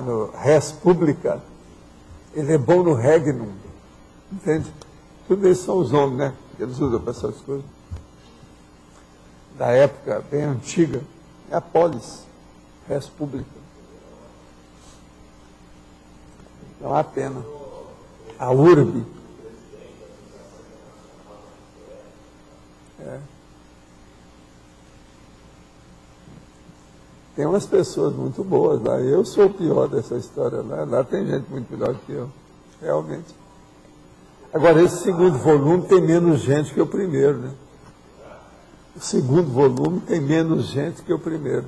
no res publica, ele é bom no regnum, entende? Tudo isso são os nomes, né, que eles usam para essas coisas. Da época bem antiga, é a polis, res publica. Não há pena. A urbe. Tem umas pessoas muito boas lá. Eu sou o pior dessa história lá. Lá tem gente muito melhor que eu. Realmente. Agora, esse segundo volume tem menos gente que o primeiro, né? O segundo volume tem menos gente que o primeiro.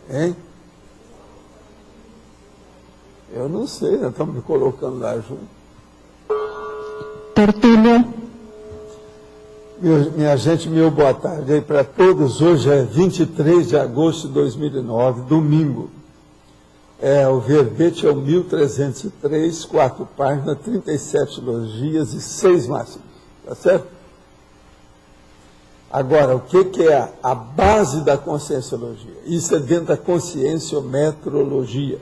Hein? Eu não sei, nós estamos me colocando lá junto. Tertúlia. Minha gente, meu boa tarde aí para todos. Hoje é 23 de agosto de 2009, domingo. O verbete é o 1303, 4 páginas, 37 logias e 6 máximos. Tá certo? Agora, o que é a base da conscienciologia? Isso é dentro da conscienciometrologia,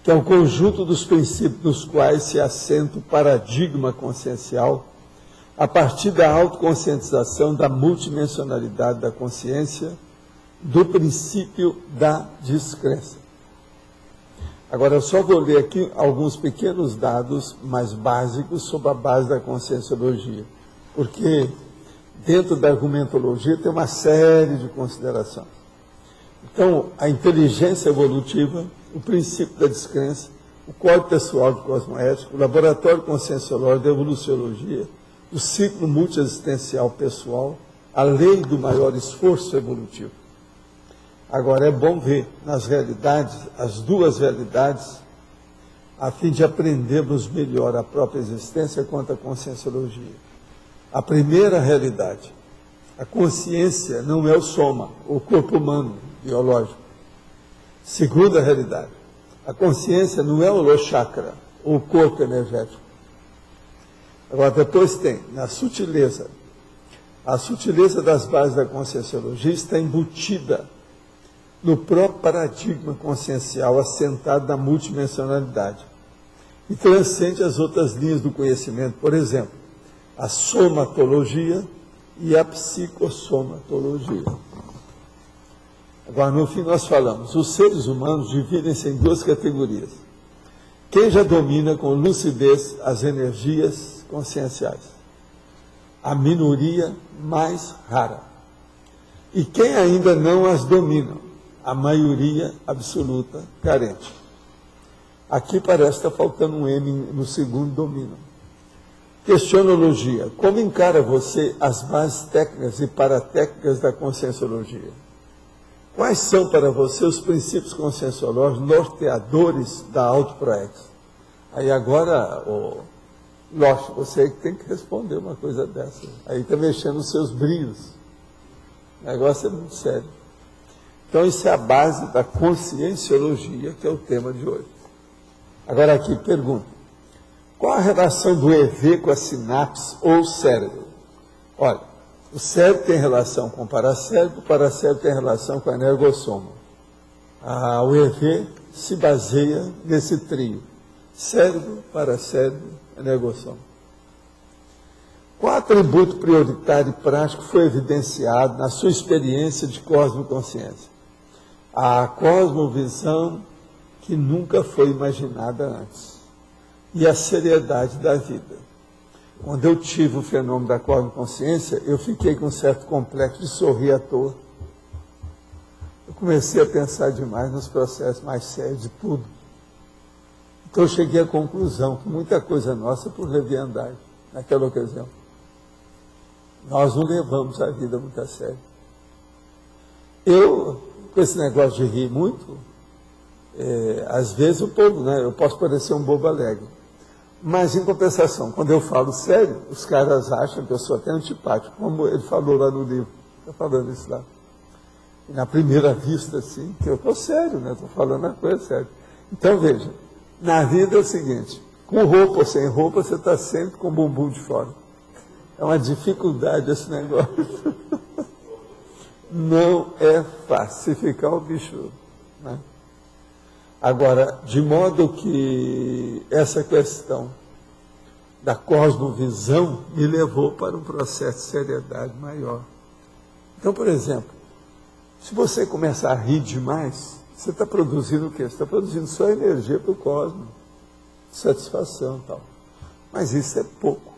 que é o conjunto dos princípios nos quais se assenta o paradigma consciencial, a partir da autoconscientização da multidimensionalidade da consciência, do princípio da descrença. Agora, eu só vou ler aqui alguns pequenos dados mais básicos sobre a base da conscienciologia, porque dentro da argumentologia tem uma série de considerações. Então, a inteligência evolutiva, o princípio da descrença, o código pessoal de cosmoética, o laboratório conscienciológico da evoluciologia, o ciclo multiexistencial pessoal, a lei do maior esforço evolutivo. Agora, é bom ver nas realidades, as duas realidades, a fim de aprendermos melhor a própria existência quanto à conscienciologia. A primeira realidade, a consciência não é o soma, o corpo humano, biológico. Segunda realidade, a consciência não é o holochakra, o corpo energético. Agora, depois tem, na sutileza, a sutileza das bases da conscienciologia está embutida no próprio paradigma consciencial assentado na multidimensionalidade e transcende as outras linhas do conhecimento, por exemplo, a somatologia e a psicossomatologia. Agora, no fim, nós falamos, os seres humanos dividem-se em duas categorias. Quem já domina com lucidez as energias conscienciais, a minoria mais rara. E quem ainda não as domina, a maioria absoluta carente. Aqui parece que está faltando um M no segundo domínio. Questionologia. Como encara você as bases técnicas e paratécnicas da conscienciologia? Quais são para você os princípios conscienciológicos norteadores da autoproex? Aí agora, lógico, você que tem que responder uma coisa dessa. Aí está mexendo os seus brilhos. O negócio é muito sério. Então, isso é a base da conscienciologia, que é o tema de hoje. Agora aqui, pergunta. Qual a relação do EV com a sinapse ou cérebro? Olha, o cérebro tem relação com o paracérebro tem relação com a energossoma. O EV se baseia nesse trio. Cérebro, paracérebro, energossoma. Qual atributo prioritário e prático foi evidenciado na sua experiência de cosmoconsciência? A cosmovisão que nunca foi imaginada antes. E a seriedade da vida. Quando eu tive o fenômeno da cosmoconsciência, eu fiquei com um certo complexo de sorrir à toa. Eu comecei a pensar demais nos processos mais sérios de tudo. Então eu cheguei à conclusão que muita coisa nossa é por leviandade, naquela ocasião. Nós não levamos a vida muito a sério. Eu, com esse negócio de rir muito, às vezes o povo, eu posso parecer um bobo alegre. Mas, em compensação, quando eu falo sério, os caras acham que eu sou até antipático, como ele falou lá no livro. Está falando isso lá. E na primeira vista, assim, que eu estou sério, estou falando a coisa séria. Então, veja, na vida é o seguinte, com roupa ou sem roupa, você está sempre com o bumbum de fora. É uma dificuldade esse negócio. não é fácil ficar o bicho, né? Agora, de modo que essa questão da cosmovisão me levou para um processo de seriedade maior. Então, por exemplo, se você começar a rir demais, você está produzindo o quê? Você está produzindo só energia para o cosmos, satisfação e tal. Mas isso é pouco.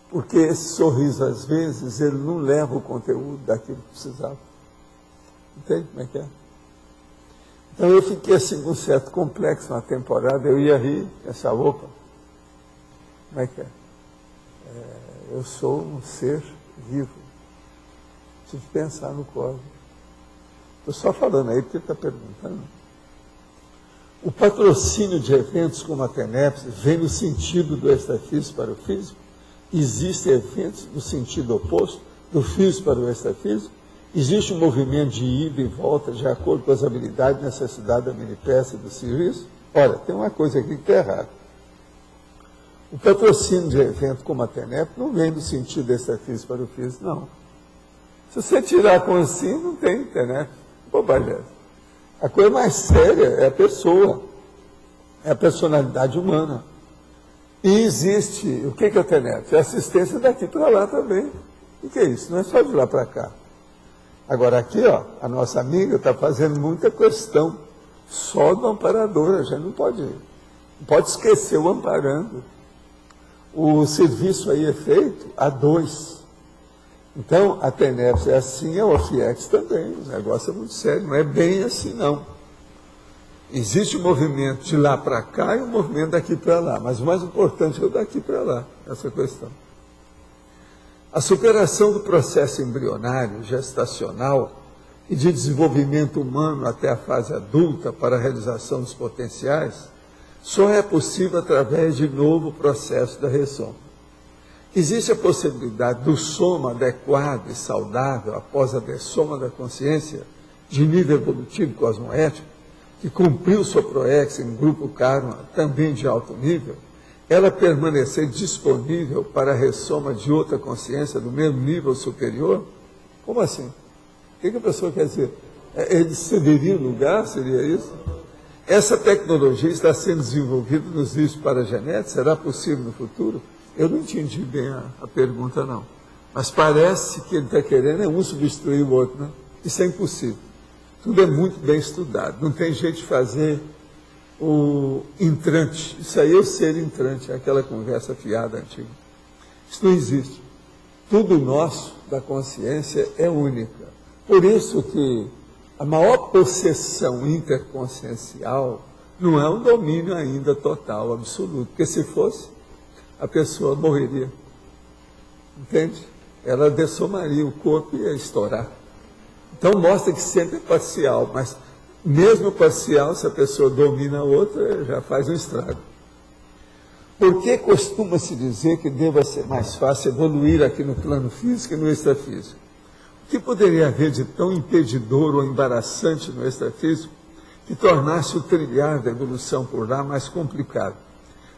Porque esse sorriso, às vezes, ele não leva o conteúdo daquilo que precisava. Entende como é que é? Então eu fiquei assim com um certo complexo na temporada, eu ia rir, essa roupa. Como é que é? Eu sou um ser vivo. Preciso pensar no cosmos. Estou só falando aí porque está perguntando. O patrocínio de eventos como a TENEPS vem no sentido do extrafísico para o físico? Existem eventos no sentido oposto, do físico para o extrafísico? Existe um movimento de ida e volta de acordo com as habilidades e necessidades da mini-peça e do serviço? Olha, tem uma coisa aqui que está errada. O patrocínio de evento como a TENEP não vem do sentido do extrafísico para o físico, não. Se você tirar com assim, não tem TENEP. Bobagem. A coisa mais séria é a pessoa, é a personalidade humana. E existe, o que é o TENEP? É assistência daqui para lá também. O que é isso? Não é só de lá para cá. Agora aqui, ó, a nossa amiga está fazendo muita questão só do amparador, a gente não pode esquecer o amparando. O serviço aí é feito a dois. Então, a TENEPS é assim, a OFIEX também, o negócio é muito sério, não é bem assim não. Existe um movimento de lá para cá e um movimento daqui para lá, mas o mais importante é o daqui para lá, essa questão. A superação do processo embrionário, gestacional e de desenvolvimento humano até a fase adulta para a realização dos potenciais só é possível através de novo processo da ressoma. Existe a possibilidade do soma adequado e saudável após a dessoma da consciência de nível evolutivo cosmoético, que cumpriu sua proex em grupo karma também de alto nível, ela permanecer disponível para a ressoma de outra consciência do mesmo nível superior? Como assim? O que a pessoa quer dizer? Ele cederia lugar? Seria isso? Essa tecnologia está sendo desenvolvida nos níveis paragenéticos? Será possível no futuro? Eu não entendi bem a pergunta, não. Mas parece que ele está querendo um substituir o outro, né? Isso é impossível. Tudo é muito bem estudado. Não tem jeito de fazer o entrante. Isso aí é o ser entrante, é aquela conversa fiada antiga. Isso não existe. Tudo nosso, da consciência, é única. Por isso que a maior possessão interconsciencial não é um domínio ainda total, absoluto. Porque se fosse, a pessoa morreria. Entende? Ela dessomaria o corpo e ia estourar. Então mostra que sempre é parcial, mas mesmo parcial, se a pessoa domina a outra, já faz um estrago. Por que costuma-se dizer que deva ser mais fácil evoluir aqui no plano físico e no extrafísico? O que poderia haver de tão impedidor ou embaraçante no extrafísico que tornasse o trilhar da evolução por lá mais complicado?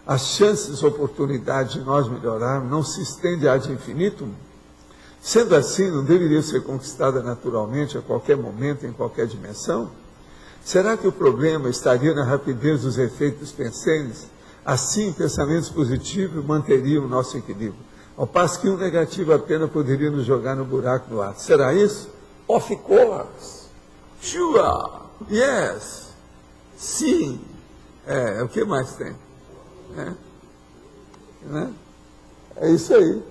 As chances, oportunidades de nós melhorarmos não se estendem ad infinitum? Sendo assim, não deveria ser conquistada naturalmente a qualquer momento, em qualquer dimensão? Será que o problema estaria na rapidez dos efeitos pensênios? Assim, pensamentos positivos manteriam o nosso equilíbrio, ao passo que um negativo apenas poderia nos jogar no buraco do ato. Será isso? Of course. Sure. Yes. Sim. O que mais tem? É isso aí.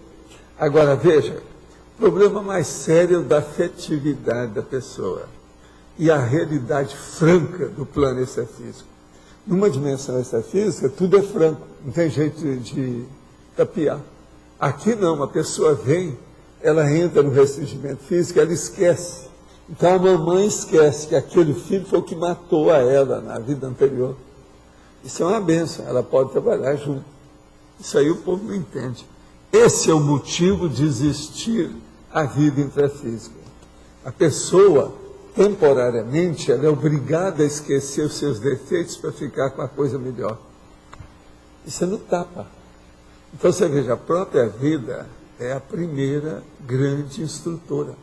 Agora, veja, o problema mais sério é o da afetividade da pessoa e a realidade franca do plano extrafísico. Numa dimensão extrafísica, tudo é franco, não tem jeito de tapear. Aqui não, a pessoa vem, ela entra no restringimento físico, ela esquece. Então a mamãe esquece que aquele filho foi o que matou a ela na vida anterior. Isso é uma bênção, ela pode trabalhar junto. Isso aí o povo não entende. Esse é o motivo de existir a vida intrafísica. A pessoa, temporariamente, ela é obrigada a esquecer os seus defeitos para ficar com a coisa melhor. Isso é no tapa. Então você veja, a própria vida é a primeira grande instrutora.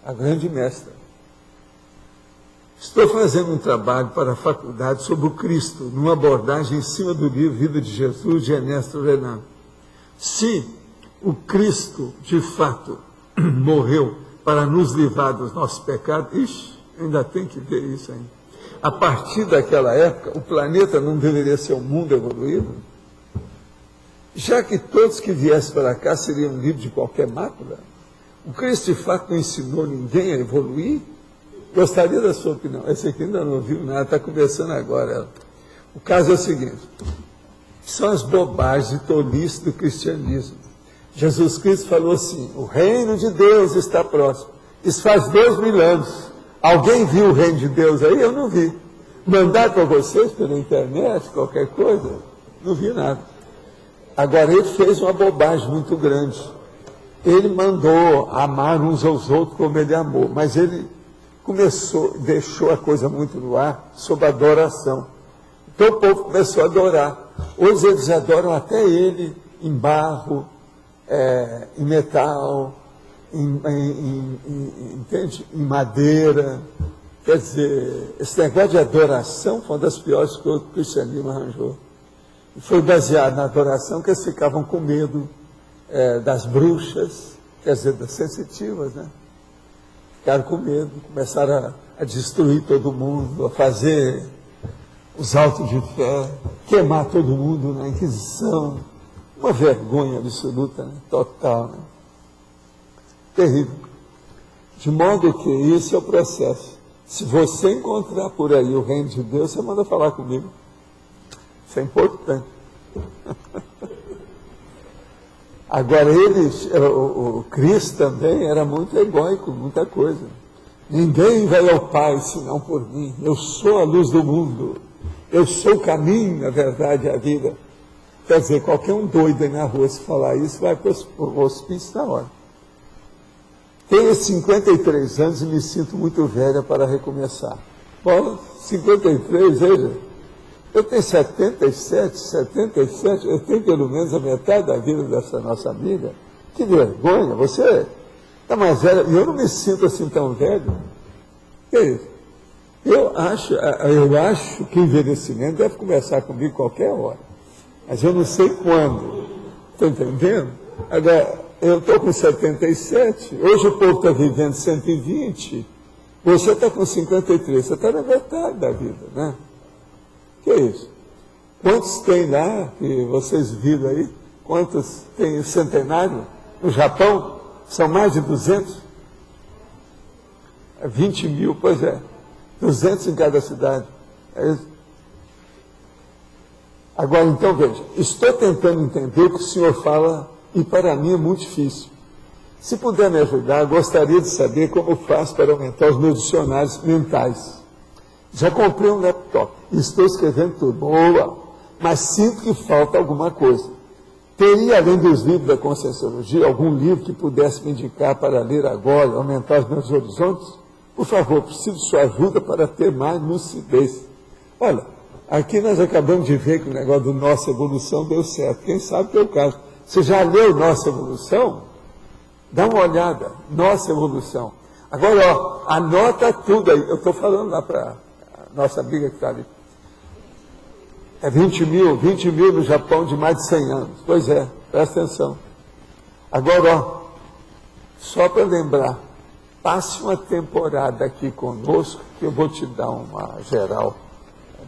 a grande mestra. Estou fazendo um trabalho para a faculdade sobre o Cristo, numa abordagem em cima do livro Vida de Jesus, de Ernesto Renan. Se o Cristo, de fato, morreu para nos livrar dos nossos pecados, ainda tem que ver isso ainda. A partir daquela época, o planeta não deveria ser um mundo evoluído? Já que todos que viessem para cá seriam livres de qualquer mácula? O Cristo, de fato, não ensinou ninguém a evoluir? Gostaria da sua opinião. Esse aqui ainda não ouviu nada, está começando agora. O caso é o seguinte: são as bobagens e tolices do cristianismo. Jesus Cristo falou assim: o reino de Deus está próximo. Isso faz 2000 anos. Alguém viu o reino de Deus aí? Eu não vi. Mandar para vocês pela internet, qualquer coisa? Não vi nada. Agora, ele fez uma bobagem muito grande. Ele mandou amar uns aos outros como ele amou, mas ele deixou a coisa muito no ar sobre adoração. Então o povo começou a adorar. Hoje eles adoram até ele em barro, em metal, entende? Em madeira. Quer dizer, esse negócio de adoração foi uma das piores coisas que o cristianismo arranjou. E foi baseado na adoração que eles ficavam com medo das bruxas, quer dizer, das sensitivas, né? Ficaram com medo, começaram a destruir todo mundo, a fazer os autos de fé, queimar todo mundo na Inquisição. Uma vergonha absoluta, né? Total, né? Terrível. De modo que esse é o processo. Se você encontrar por aí o reino de Deus, você manda falar comigo. Isso é importante. Agora, o Cristo também era muito egóico, muita coisa. Ninguém vai ao Pai senão por mim. Eu sou a luz do mundo. Eu sou o caminho, a verdade e a vida. Quer dizer, qualquer um doido aí na rua, se falar isso, vai para o hospício na hora. Tenho 53 anos e me sinto muito velha para recomeçar. Bom, 53, veja. Eu tenho 77, eu tenho pelo menos a metade da vida dessa nossa amiga. Que vergonha, você está mais velha, e eu não me sinto assim tão velho. Que isso? Eu acho que o envelhecimento deve começar comigo qualquer hora, mas eu não sei quando. Está entendendo? Agora, eu estou com 77, hoje o povo está vivendo 120, você está com 53, você está na metade da vida, né? Que é isso? Quantos tem lá, que vocês viram aí? Quantos tem o centenário? No Japão, são mais de 200? 20 mil, pois é. 200 em cada cidade. É isso. Agora, então, veja, estou tentando entender o que o senhor fala e para mim é muito difícil. Se puder me ajudar, gostaria de saber como faço para aumentar os meus dicionários mentais. Já comprei um laptop e estou escrevendo tudo. Boa, mas sinto que falta alguma coisa. Teria, além dos livros da Conscienciologia, algum livro que pudesse me indicar para ler agora e aumentar os meus horizontes? Por favor, preciso de sua ajuda para ter mais lucidez. Olha, aqui nós acabamos de ver que o negócio do Nossa Evolução deu certo. Quem sabe que é o caso. Você já leu Nossa Evolução? Dá uma olhada. Nossa Evolução. Agora, ó, anota tudo aí. Eu estou falando lá para nossa amiga que está ali. É 20 mil no Japão de mais de 100 anos. Pois é, presta atenção. Agora, ó, só para lembrar, passe uma temporada aqui conosco, que eu vou te dar uma geral,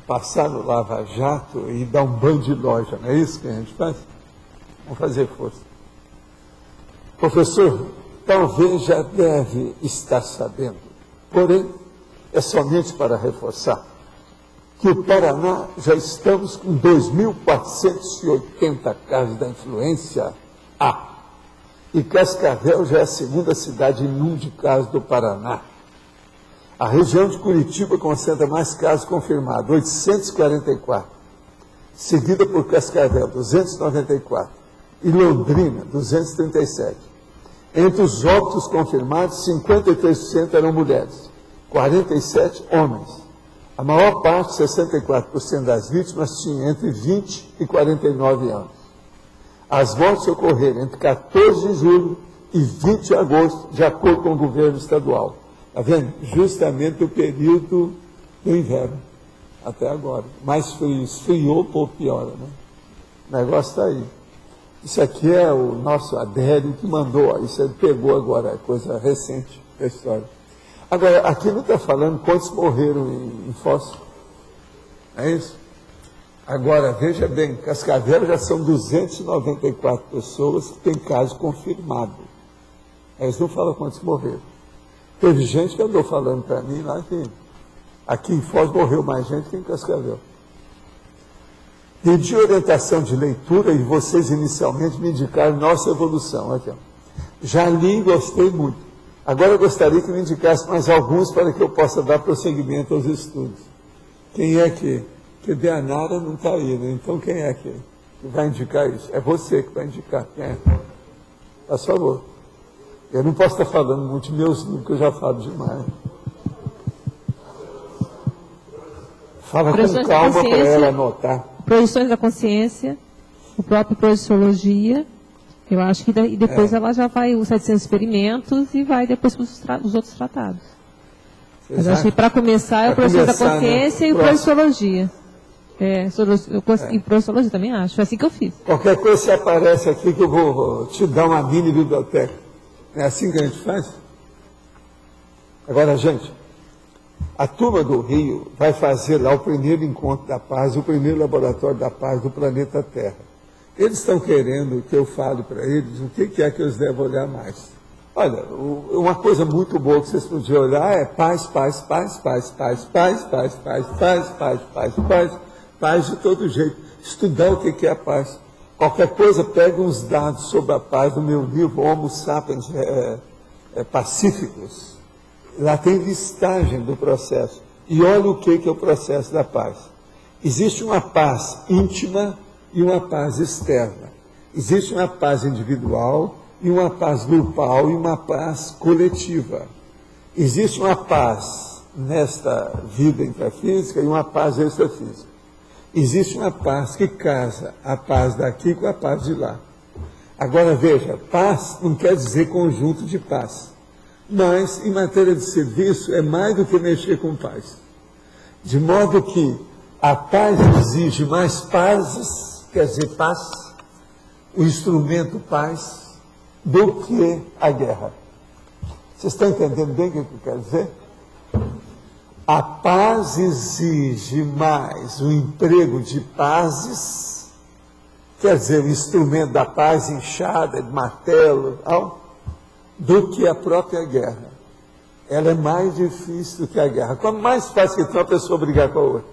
passar no Lava Jato e dar um banho de loja, não é isso que a gente faz? Vamos fazer força. Professor, talvez já deve estar sabendo, porém, é somente para reforçar, que o Paraná já estamos com 2.480 casos da influência A. E Cascavel já é a segunda cidade em número de casos do Paraná. A região de Curitiba concentra mais casos confirmados, 844. Seguida por Cascavel, 294. E Londrina, 237. Entre os óbitos confirmados, 53% eram mulheres, 47% homens. A maior parte, 64% das vítimas, tinha entre 20 e 49 anos. As mortes ocorreram entre 14 de julho e 20 de agosto, de acordo com o governo estadual. Está vendo? Justamente o período do inverno, até agora. Mais frio, esfriou, pouco piora, né? O negócio está aí. Isso aqui é o nosso Adélio que mandou, isso ele pegou agora, é coisa recente da história. Agora, aqui não está falando quantos morreram em Foz. É isso? Agora, veja bem, Cascavel já são 294 pessoas que têm caso confirmado. Eles não falam quantos morreram. Teve gente que andou falando para mim lá que aqui em Foz morreu mais gente que em Cascavel. Pedi orientação de leitura e vocês inicialmente me indicaram Nossa Evolução. Aqui, ó. Já li e gostei muito. Agora eu gostaria que me indicasse mais alguns para que eu possa dar prosseguimento aos estudos. Quem é que... Porque a Nara não está aí, né? Então quem é que vai indicar isso? É você que vai indicar. Quem é? Faz favor. Eu não posso estar falando muito de meus livros, porque eu já falo demais. Fala com calma para ela anotar. Projeções da Consciência, o próprio Projeciologia. Eu acho que depois ela já vai, os 700 experimentos, e vai depois para os outros tratados. Mas acho que para começar é o Projeções da Consciência, né? E o Projeciologia. E Projeciologia também acho. Foi assim que eu fiz. Qualquer coisa você aparece aqui que eu vou te dar uma mini biblioteca. É assim que a gente faz? Agora, gente, a turma do Rio vai fazer lá o primeiro encontro da paz, o primeiro laboratório da paz do planeta Terra. Eles estão querendo que eu fale para eles o que é que eles devem olhar mais. Olha, uma coisa muito boa que vocês podiam olhar é paz, paz, paz, paz, paz, paz, paz, paz, paz, paz, paz, paz, paz de todo jeito. Estudar o que é a paz. Qualquer coisa, pega uns dados sobre a paz no meu livro, Homo Sapiens Pacíficos. Lá tem listagem do processo. E olha o que é o processo da paz. Existe uma paz íntima e uma paz externa. Existe uma paz individual e uma paz grupal e uma paz coletiva. Existe uma paz nesta vida intrafísica e uma paz extrafísica. Existe uma paz que casa a paz daqui com a paz de lá. Agora veja, paz não quer dizer conjunto de paz. Mas, em matéria de serviço, é mais do que mexer com paz. De modo que a paz exige mais pazes, quer dizer, paz, o instrumento paz, do que a guerra. Vocês estão entendendo bem o que eu quero dizer? A paz exige mais o emprego de pazes, quer dizer, o instrumento da paz, enxada, de martelo, do que a própria guerra. Ela é mais difícil do que a guerra. Quanto mais fácil que tem uma pessoa brigar com a outra,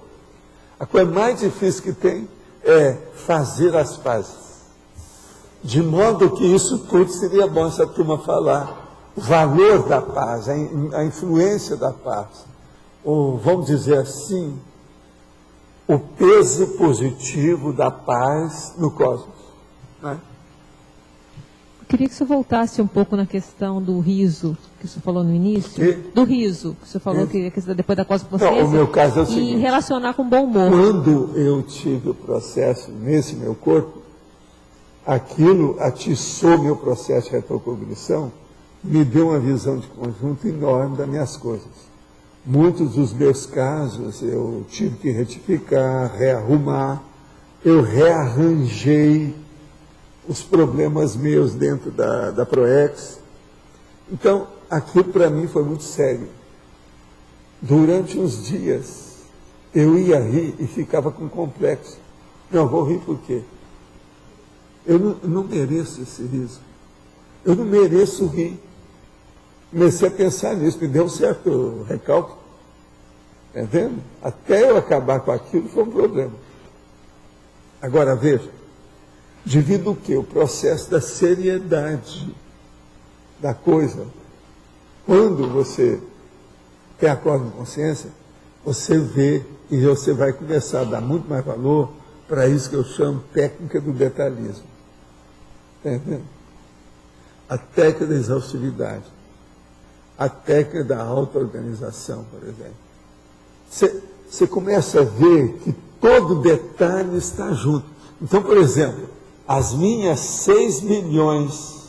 a coisa mais difícil que tem é fazer as pazes. De modo que isso tudo seria bom essa turma falar. O valor da paz, a influência da paz. Ou, vamos dizer assim, o peso positivo da paz no cosmos. Né? Eu queria que você voltasse um pouco na questão do riso, que você falou no início. Do riso, que você falou que depois da cosmoconsciência. Não, o meu caso é o seguinte. E relacionar com bom humor. Quando eu tive o processo nesse meu corpo, aquilo atiçou meu processo de retrocognição, me deu uma visão de conjunto enorme das minhas coisas. Muitos dos meus casos eu tive que retificar, rearrumar, eu rearranjei os problemas meus dentro da ProEx. Então, aquilo para mim foi muito sério. Durante uns dias, eu ia rir e ficava com complexo. Não, vou rir por quê? Eu não mereço esse riso. Eu não mereço rir. Comecei a pensar nisso, me deu um certo recalque. Entendendo? Até eu acabar com aquilo foi um problema. Agora veja, devido ao quê? O processo da seriedade da coisa. Quando você tem acordo de consciência, você vê e você vai começar a dar muito mais valor para isso que eu chamo técnica do detalhismo. Está entendendo? A técnica da exaustividade. A técnica da auto-organização, por exemplo. Você começa a ver que todo detalhe está junto. Então, por exemplo, as minhas 6 milhões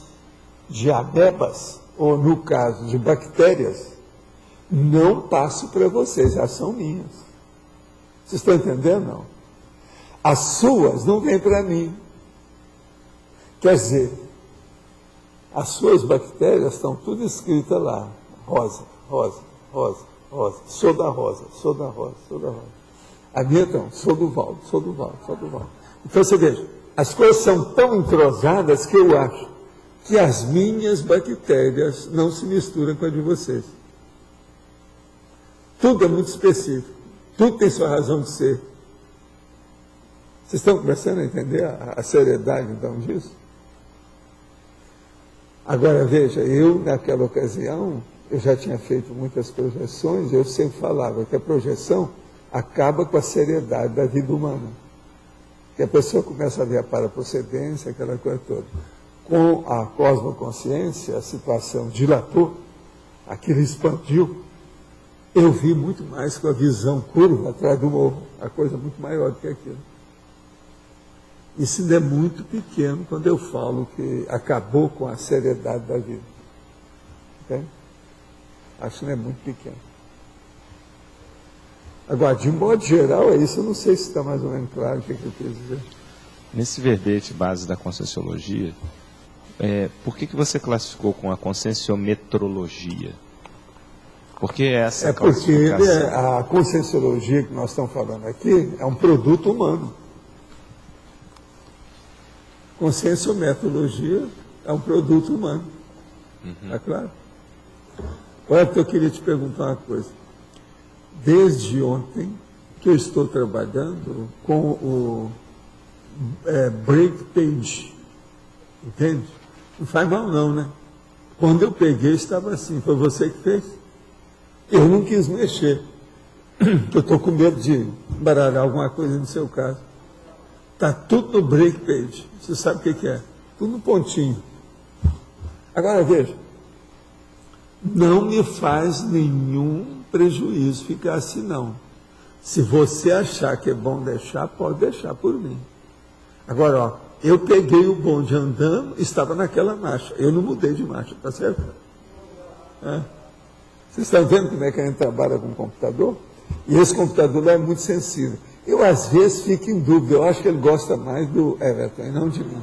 de amebas, ou no caso de bactérias, não passo para vocês, já são minhas. Vocês estão entendendo? Não? As suas não vêm para mim. Quer dizer, as suas bactérias estão tudo escritas lá. Rosa, rosa, rosa, rosa. Sou da rosa, sou da rosa, sou da rosa. A minha então, sou do Valdo, sou do Valdo, sou do Valdo. Então você veja, as coisas são tão entrosadas que eu acho que as minhas bactérias não se misturam com a de vocês. Tudo é muito específico. Tudo tem sua razão de ser. Vocês estão começando a entender a seriedade, então, disso? Agora, veja, eu, naquela ocasião, eu já tinha feito muitas projeções, eu sempre falava que a projeção acaba com a seriedade da vida humana. Que a pessoa começa a ver a paraprocedência, aquela coisa toda. Com a cosmoconsciência, a situação dilatou, aquilo expandiu. Eu vi muito mais com a visão curva atrás do morro, a coisa muito maior do que aquilo. Isso ainda é muito pequeno quando eu falo que acabou com a seriedade da vida. Okay? Acho que não é muito pequeno. Agora, de um modo geral, é isso. Eu não sei se está mais ou menos claro o que eu quis dizer. Nesse verbete base da conscienciologia, por que você classificou com a conscienciometrologia? Porque essa porque a conscienciologia que nós estamos falando aqui é um produto humano. Conscienciometrologia é um produto humano. Está claro? Olha, eu queria te perguntar uma coisa. Desde ontem que eu estou trabalhando com o break page. Entende? Não faz mal não, né? Quando eu peguei estava assim, foi você que fez? Eu não quis mexer, porque eu estou com medo de baralhar alguma coisa no seu caso. Está tudo no break page. Você sabe o que é? Tudo no pontinho. Agora veja, não me faz nenhum prejuízo ficar assim não. Se você achar que é bom deixar, pode deixar por mim. Agora, ó, eu peguei o bonde andando, estava naquela marcha. Eu não mudei de marcha, tá certo? Vocês estão vendo como é que a gente trabalha com o computador? E esse computador é muito sensível. Eu, às vezes, fico em dúvida. Eu acho que ele gosta mais do Everton e não de mim.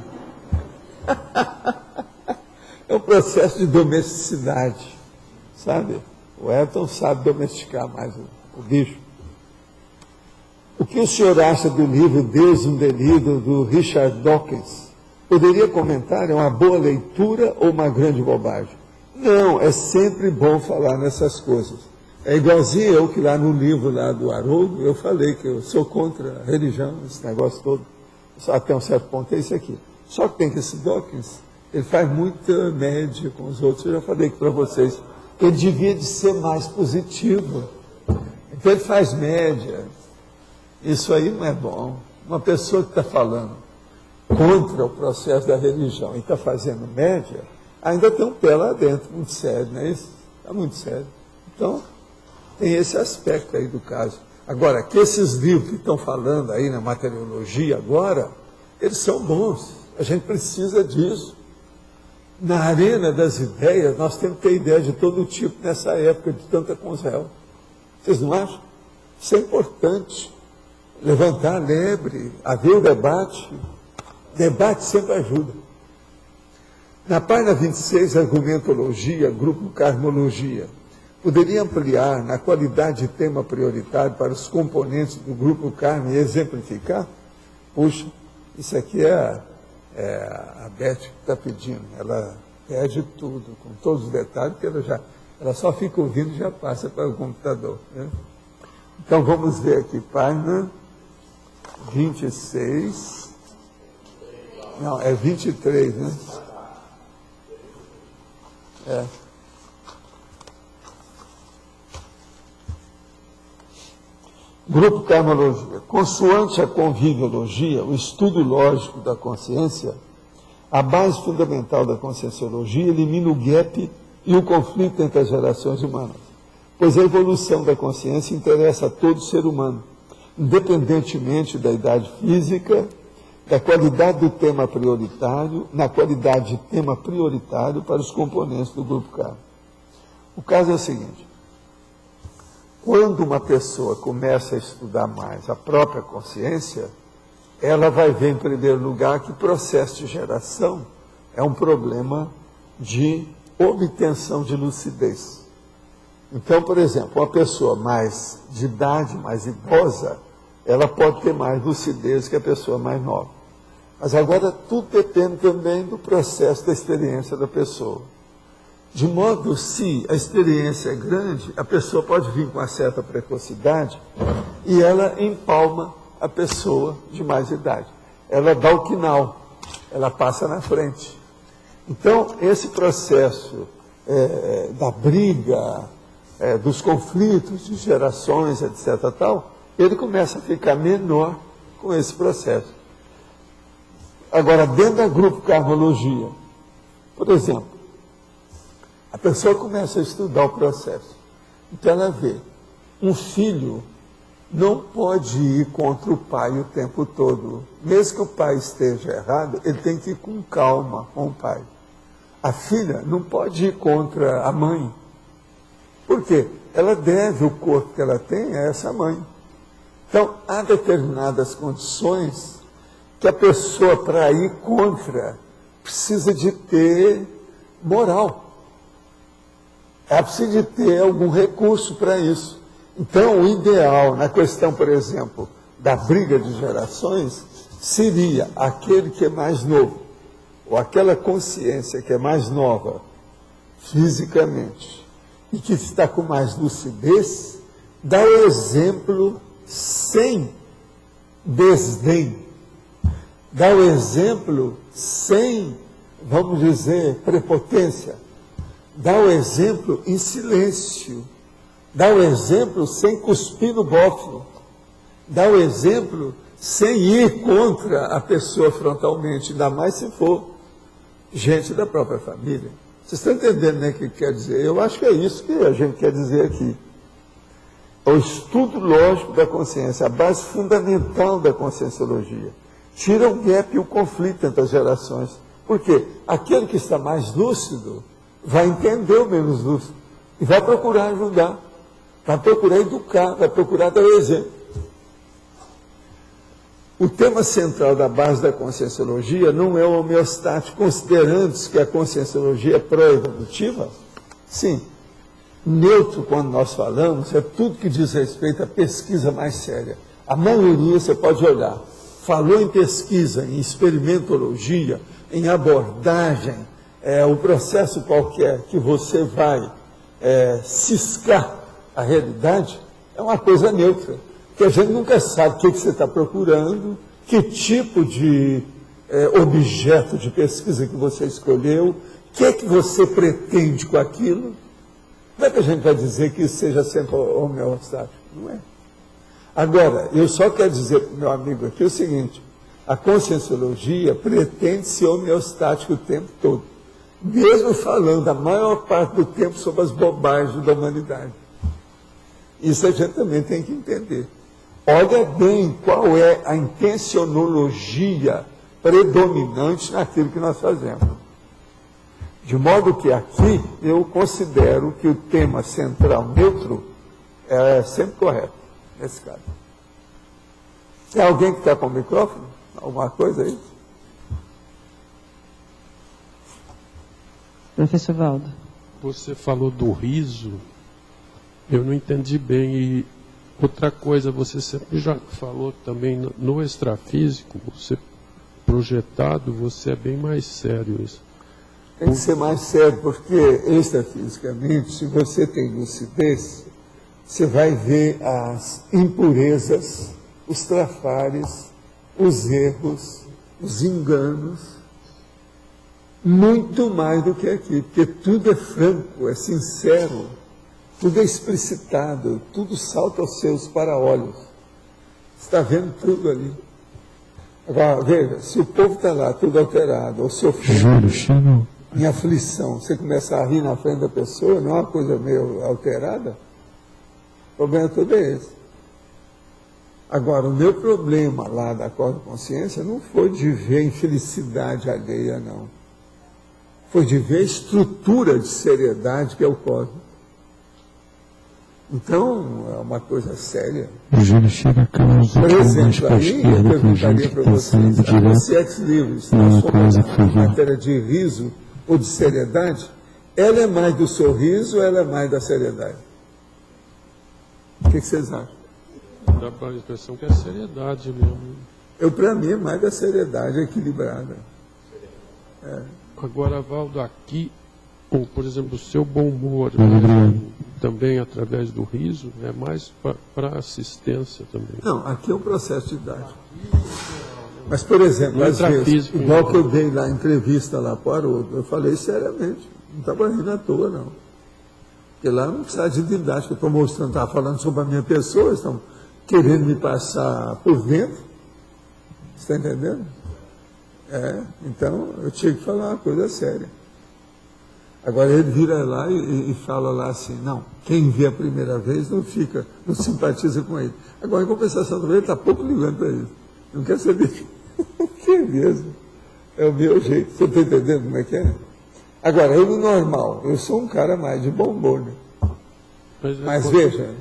É um processo de domesticidade, sabe? O Everton sabe domesticar mais o bicho. O que o senhor acha do livro Deus um Delírio, do Richard Dawkins? Poderia comentar? É uma boa leitura ou uma grande bobagem? Não, é sempre bom falar nessas coisas. É igualzinho eu que lá no livro lá do Haroldo, eu falei que eu sou contra a religião, esse negócio todo. Só até um certo ponto é isso aqui. Só que tem que esse Dawkins, ele faz muita média com os outros. Eu já falei aqui para vocês, ele devia de ser mais positivo. Então ele faz média. Isso aí não é bom. Uma pessoa que está falando contra o processo da religião e está fazendo média, ainda tem um pé lá dentro, muito sério, não é isso? Está muito sério. Então, tem esse aspecto aí do caso. Agora, que esses livros que estão falando aí na materiologia agora, eles são bons. A gente precisa disso. Na arena das ideias, nós temos que ter ideias de todo tipo nessa época de tanta conselho. Vocês não acham? Isso é importante. Levantar a lebre, haver o debate. Debate sempre ajuda. Na página 26, argumentologia, grupo Karmologia, poderia ampliar na qualidade de tema prioritário para os componentes do grupo Karma e exemplificar? Puxa, isso aqui é a Beth que está pedindo. Ela pede tudo, com todos os detalhes, porque ela só fica ouvindo e já passa para o computador. Né? Então vamos ver aqui, página 26. Não, é 23, né? Grupo Karmologia. Consoante a conviviologia, o estudo lógico da consciência, a base fundamental da conscienciologia elimina o gap e o conflito entre as gerações humanas, pois a evolução da consciência interessa a todo ser humano, independentemente da idade física, da qualidade do tema prioritário, na qualidade de tema prioritário para os componentes do grupo karma. O caso é o seguinte: quando uma pessoa começa a estudar mais a própria consciência, ela vai ver, em primeiro lugar, que o processo de geração é um problema de obtenção de lucidez. Então, por exemplo, uma pessoa mais de idade, mais idosa, ela pode ter mais lucidez que a pessoa mais nova. Mas agora tudo depende também do processo da experiência da pessoa. De modo, se a experiência é grande, a pessoa pode vir com uma certa precocidade e ela empalma a pessoa de mais idade. Ela dá o quinal, ela passa na frente. Então, esse processo da briga, dos conflitos de gerações, etc., tal, ele começa a ficar menor com esse processo. Agora, dentro da grupo karmologia, por exemplo, a pessoa começa a estudar o processo. Então ela vê, um filho não pode ir contra o pai o tempo todo. Mesmo que o pai esteja errado, ele tem que ir com calma com o pai. A filha não pode ir contra a mãe. Por quê? Ela deve o corpo que ela tem a essa mãe. Então, há determinadas condições que a pessoa, para ir contra, precisa de ter moral. Ela precisa de ter algum recurso para isso. Então, o ideal, na questão, por exemplo, da briga de gerações, seria aquele que é mais novo, ou aquela consciência que é mais nova, fisicamente, e que está com mais lucidez, dá o exemplo sem desdém. Dá o exemplo sem, vamos dizer, prepotência. Dá o exemplo em silêncio. Dá o exemplo sem cuspir no bofe. Dá o exemplo sem ir contra a pessoa frontalmente, ainda mais se for gente da própria família. Vocês estão entendendo, né, o que quer dizer? Eu acho que é isso que a gente quer dizer aqui. É o estudo lógico da consciência, a base fundamental da conscienciologia. Tira o gap e o conflito entre as gerações. Por quê? Aquele que está mais lúcido vai entender o menos lúcido e vai procurar ajudar, vai procurar educar, vai procurar dar o exemplo. O tema central da base da conscienciologia não é o homeostático, considerando que a conscienciologia é pró-evolutiva. Sim, neutro, quando nós falamos, é tudo que diz respeito à pesquisa mais séria. A maioria, você pode olhar, falou em pesquisa, em experimentologia, em abordagem, o processo qualquer que você vai ciscar a realidade, é uma coisa neutra. Porque a gente nunca sabe o que você está procurando, que tipo de objeto de pesquisa que você escolheu, o que você pretende com aquilo. Como é que a gente vai dizer que isso seja sempre homeostático? Não é. Agora, eu só quero dizer para o meu amigo aqui o seguinte: a conscienciologia pretende ser homeostática o tempo todo, mesmo falando a maior parte do tempo sobre as bobagens da humanidade. Isso a gente também tem que entender. Olha bem qual é a intencionologia predominante naquilo que nós fazemos. De modo que aqui eu considero que o tema central neutro é sempre correto, nesse caso. Tem alguém que está com o microfone? Alguma coisa aí? Professor Valdo. Você falou do riso, eu não entendi bem. E outra coisa, você sempre já falou também no extrafísico, você projetado, você é bem mais sério isso. Tem que ser mais sério, porque extrafisicamente, se você tem lucidez, você vai ver as impurezas, os trafares, os erros, os enganos, muito mais do que aqui, porque tudo é franco, é sincero, tudo é explicitado, tudo salta aos seus para-olhos. Você está vendo tudo ali. Agora, veja, se o povo está lá, tudo alterado, ou sofrendo, em aflição, você começa a rir na frente da pessoa, não é uma coisa meio alterada? O problema todo é esse. Agora, o meu problema lá da cosmoconsciência não foi de ver a infelicidade alheia, não. Foi de ver a estrutura de seriedade que é o cosmos. Então, é uma coisa séria. O Júlio chega a causa Por exemplo, para a aí eu esquerda, tem perguntaria gente para que vocês, pensa você direto, ex-livres, não é coisa em trivial. matéria de riso ou de seriedade, ela é mais do sorriso ou ela é mais da seriedade? O que vocês acham? Dá para a impressão que é seriedade mesmo. Para mim, é mais da seriedade equilibrada. Agora, Valdo, aqui, por exemplo, o seu bom humor, também através do riso, é mais para assistência também. Não, aqui é um processo didático. Mas, por exemplo, Não às entra vezes, físico, igual né? que eu dei lá entrevista lá para o Haroldo, eu falei seriamente, não estava rindo à toa, não. Porque lá não precisa de didática, eu estou mostrando, estava falando sobre a minha pessoa, estão querendo me passar por dentro. Você está entendendo? Então, eu tinha que falar uma coisa séria. Agora ele vira lá e fala lá assim, não, quem vê a primeira vez não simpatiza com ele. Agora, em compensação também, ele está pouco ligando para isso. Não quer saber que é mesmo. É o meu jeito. Você está entendendo como é que é? Agora, eu no normal, eu sou um cara mais de bom humor, né? Mas veja,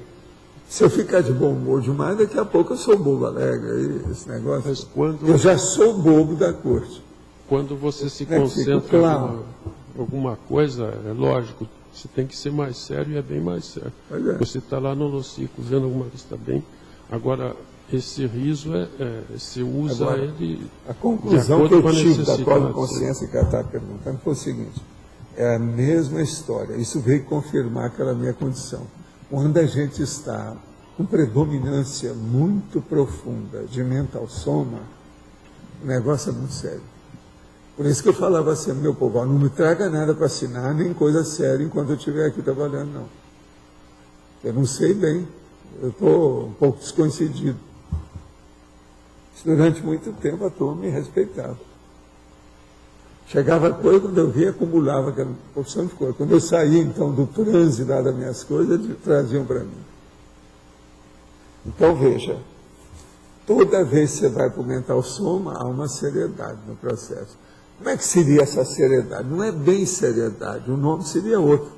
se eu ficar de bom humor demais, daqui a pouco eu sou bobo alegre, aí, esse negócio. Mas quando, eu já sou bobo da corte. Quando você se Né, concentra em alguma coisa, é lógico, você tem que ser mais sério e é bem mais sério. Você está lá no Locico vendo alguma coisa, está bem. Agora, esse riso, você usa agora, ele. A conclusão que eu tive da prova de consciência que ela está perguntando foi o seguinte: é a mesma história. Isso veio confirmar aquela minha condição. Quando a gente está com predominância muito profunda de mental soma, o negócio é muito sério. Por isso que eu falava assim, meu povo, não me traga nada para assinar, nem coisa séria enquanto eu estiver aqui trabalhando, não. Eu não sei bem, eu estou um pouco descoincidido. Durante muito tempo a turma me respeitava. Chegava coisa, quando eu via, acumulava aquela porção de coisa. Quando eu saía, então, do trânsito lá das minhas coisas, eles traziam para mim. Então, veja, toda vez que você vai para o mental soma, há uma seriedade no processo. Como é que seria essa seriedade? Não é bem seriedade, o nome seria outro.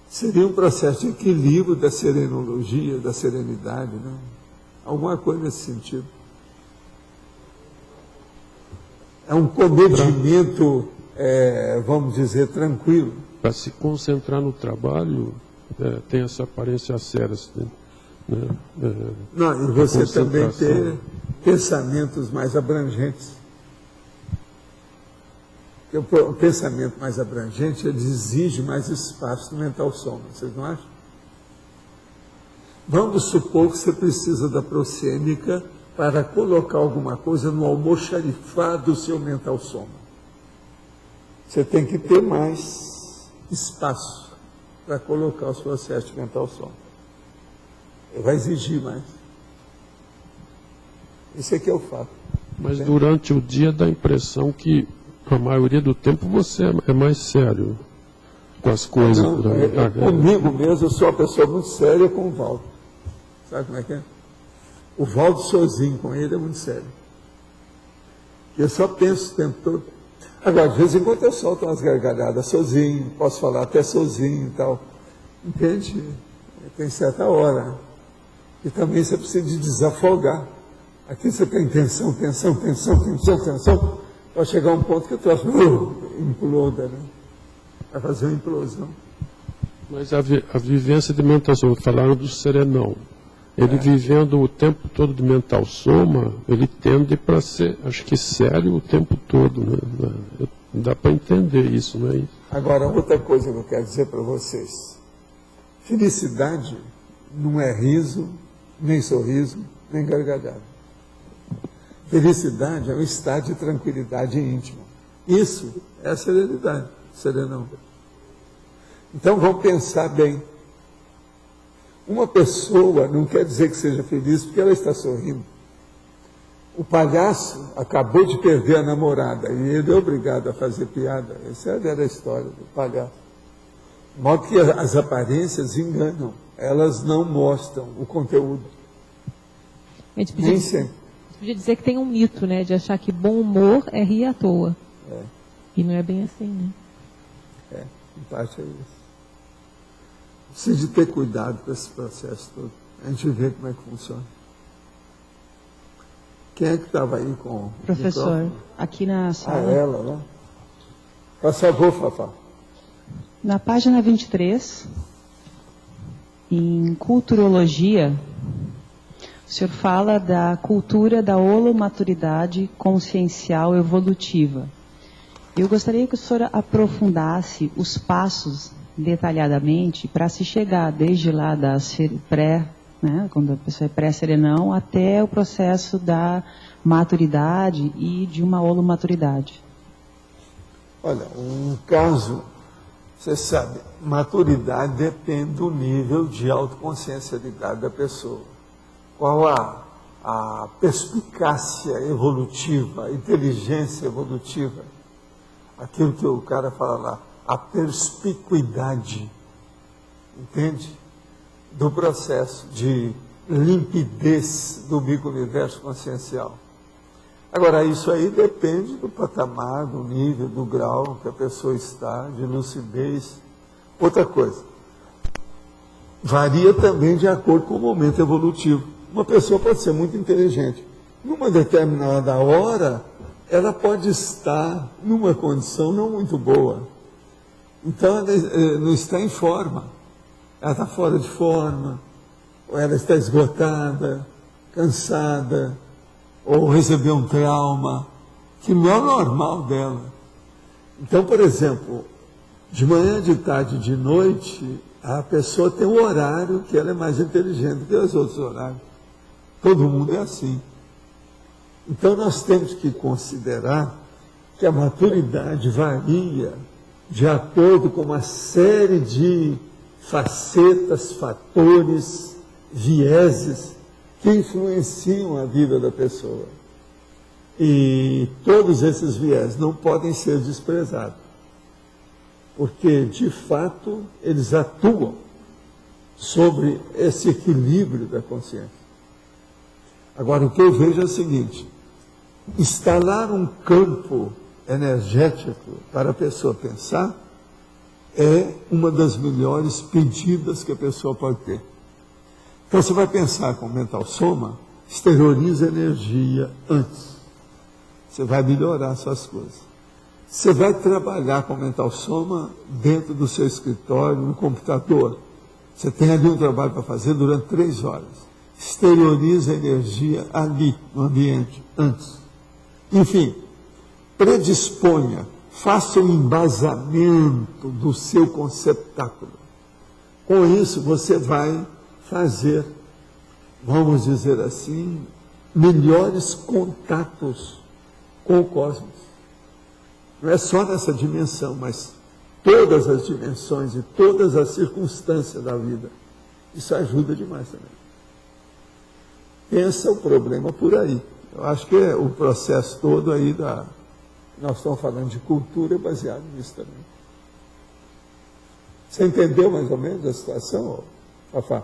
Seria um processo de equilíbrio da serenologia, da serenidade, né? Alguma coisa nesse sentido. É um comedimento, vamos dizer, tranquilo. Para se concentrar no trabalho, tem essa aparência séria. Né? Não, e você também ter pensamentos mais abrangentes. Porque o pensamento mais abrangente, ele exige mais espaço no mental soma, vocês não acham? Vamos supor que você precisa da prosêmica para colocar alguma coisa no almoxarifado do seu mental soma. Você tem que ter mais espaço para colocar os processos de mental soma. Vai exigir mais. Isso aqui é o fato. Mas durante o dia dá a impressão que a maioria do tempo você é mais sério com as coisas. Não, comigo mesmo, eu sou uma pessoa muito séria com o Valdo. Sabe como é que é? O Valdo sozinho com ele é muito sério. Eu só penso o tempo todo. Agora, de vez em quando eu solto umas gargalhadas sozinho, posso falar até sozinho e tal. Entende? Tem certa hora. E também você precisa de desafogar. Aqui você tem tensão, vai chegar um ponto que o troço imploda, né? Vai fazer uma implosão. Mas a vivência de mental soma, falaram do serenão. Ele vivendo o tempo todo de mental soma, ele tende para ser, acho que sério o tempo todo, né? Dá para entender isso, não é isso? Agora, outra coisa que eu quero dizer para vocês. Felicidade não é riso, nem sorriso, nem gargalhada. Felicidade é um estado de tranquilidade íntima. Isso é a serenidade, serenão. Então, vamos pensar bem. Uma pessoa não quer dizer que seja feliz porque ela está sorrindo. O palhaço acabou de perder a namorada e ele é obrigado a fazer piada. Essa era a história do palhaço. De modo que as aparências enganam, elas não mostram o conteúdo. A gente Nem sempre. podia dizer que tem um mito, né, de achar que bom humor é rir à toa. E não é bem assim, né? Em parte é isso. Precisa de ter cuidado com esse processo todo. A gente vê como é que funciona. Quem é que estava aí com o Professor, microfone? aqui na sala, Ela, né? Por favor, Fafá. na página 23, em culturologia, o senhor fala da cultura da holomaturidade consciencial evolutiva. Eu gostaria que o senhor aprofundasse os passos detalhadamente para se chegar desde lá da pré, né, quando a pessoa é pré-serenão, até o processo da maturidade e de uma holomaturidade. Olha, um caso, você sabe, maturidade depende do nível de autoconsciencialidade da pessoa. Qual a perspicácia evolutiva, a inteligência evolutiva, aquilo que o cara fala lá, a perspicuidade, entende? Do processo de limpidez do micro-universo consciencial. Agora, isso aí depende do patamar, do nível, do grau que a pessoa está, de lucidez. Outra coisa, varia também de acordo com o momento evolutivo. Uma pessoa pode ser muito inteligente. Numa determinada hora, ela pode estar numa condição não muito boa. Então, ela não está em forma. Ela está fora de forma, ou ela está esgotada, cansada, ou recebeu um trauma, que não é o normal dela. Então, por exemplo, de manhã, de tarde, de noite, a pessoa tem um horário que ela é mais inteligente do que os outros horários. Todo mundo é assim. Então, nós temos que considerar que a maturidade varia de acordo com uma série de facetas, fatores, vieses que influenciam a vida da pessoa. E todos esses vieses não podem ser desprezados, porque, de fato, eles atuam sobre esse equilíbrio da consciência. Agora, o que eu vejo é o seguinte: instalar um campo energético para a pessoa pensar é uma das melhores pedidas que a pessoa pode ter. Então, você vai pensar com o mental soma, exterioriza energia antes. Você vai melhorar suas coisas. Você vai trabalhar com o mental soma dentro do seu escritório, no computador. Você tem ali um trabalho para fazer durante 3 horas. Exterioriza a energia ali, no ambiente, antes. Enfim, predisponha, faça um embasamento do seu conceptáculo. Com isso, você vai fazer, vamos dizer assim, melhores contatos com o cosmos. Não é só nessa dimensão, mas todas as dimensões e todas as circunstâncias da vida. Isso ajuda demais também. Pensa o problema por aí. Eu acho que o processo todo aí nós estamos falando de cultura baseado nisso também. Você entendeu mais ou menos a situação, Fafá?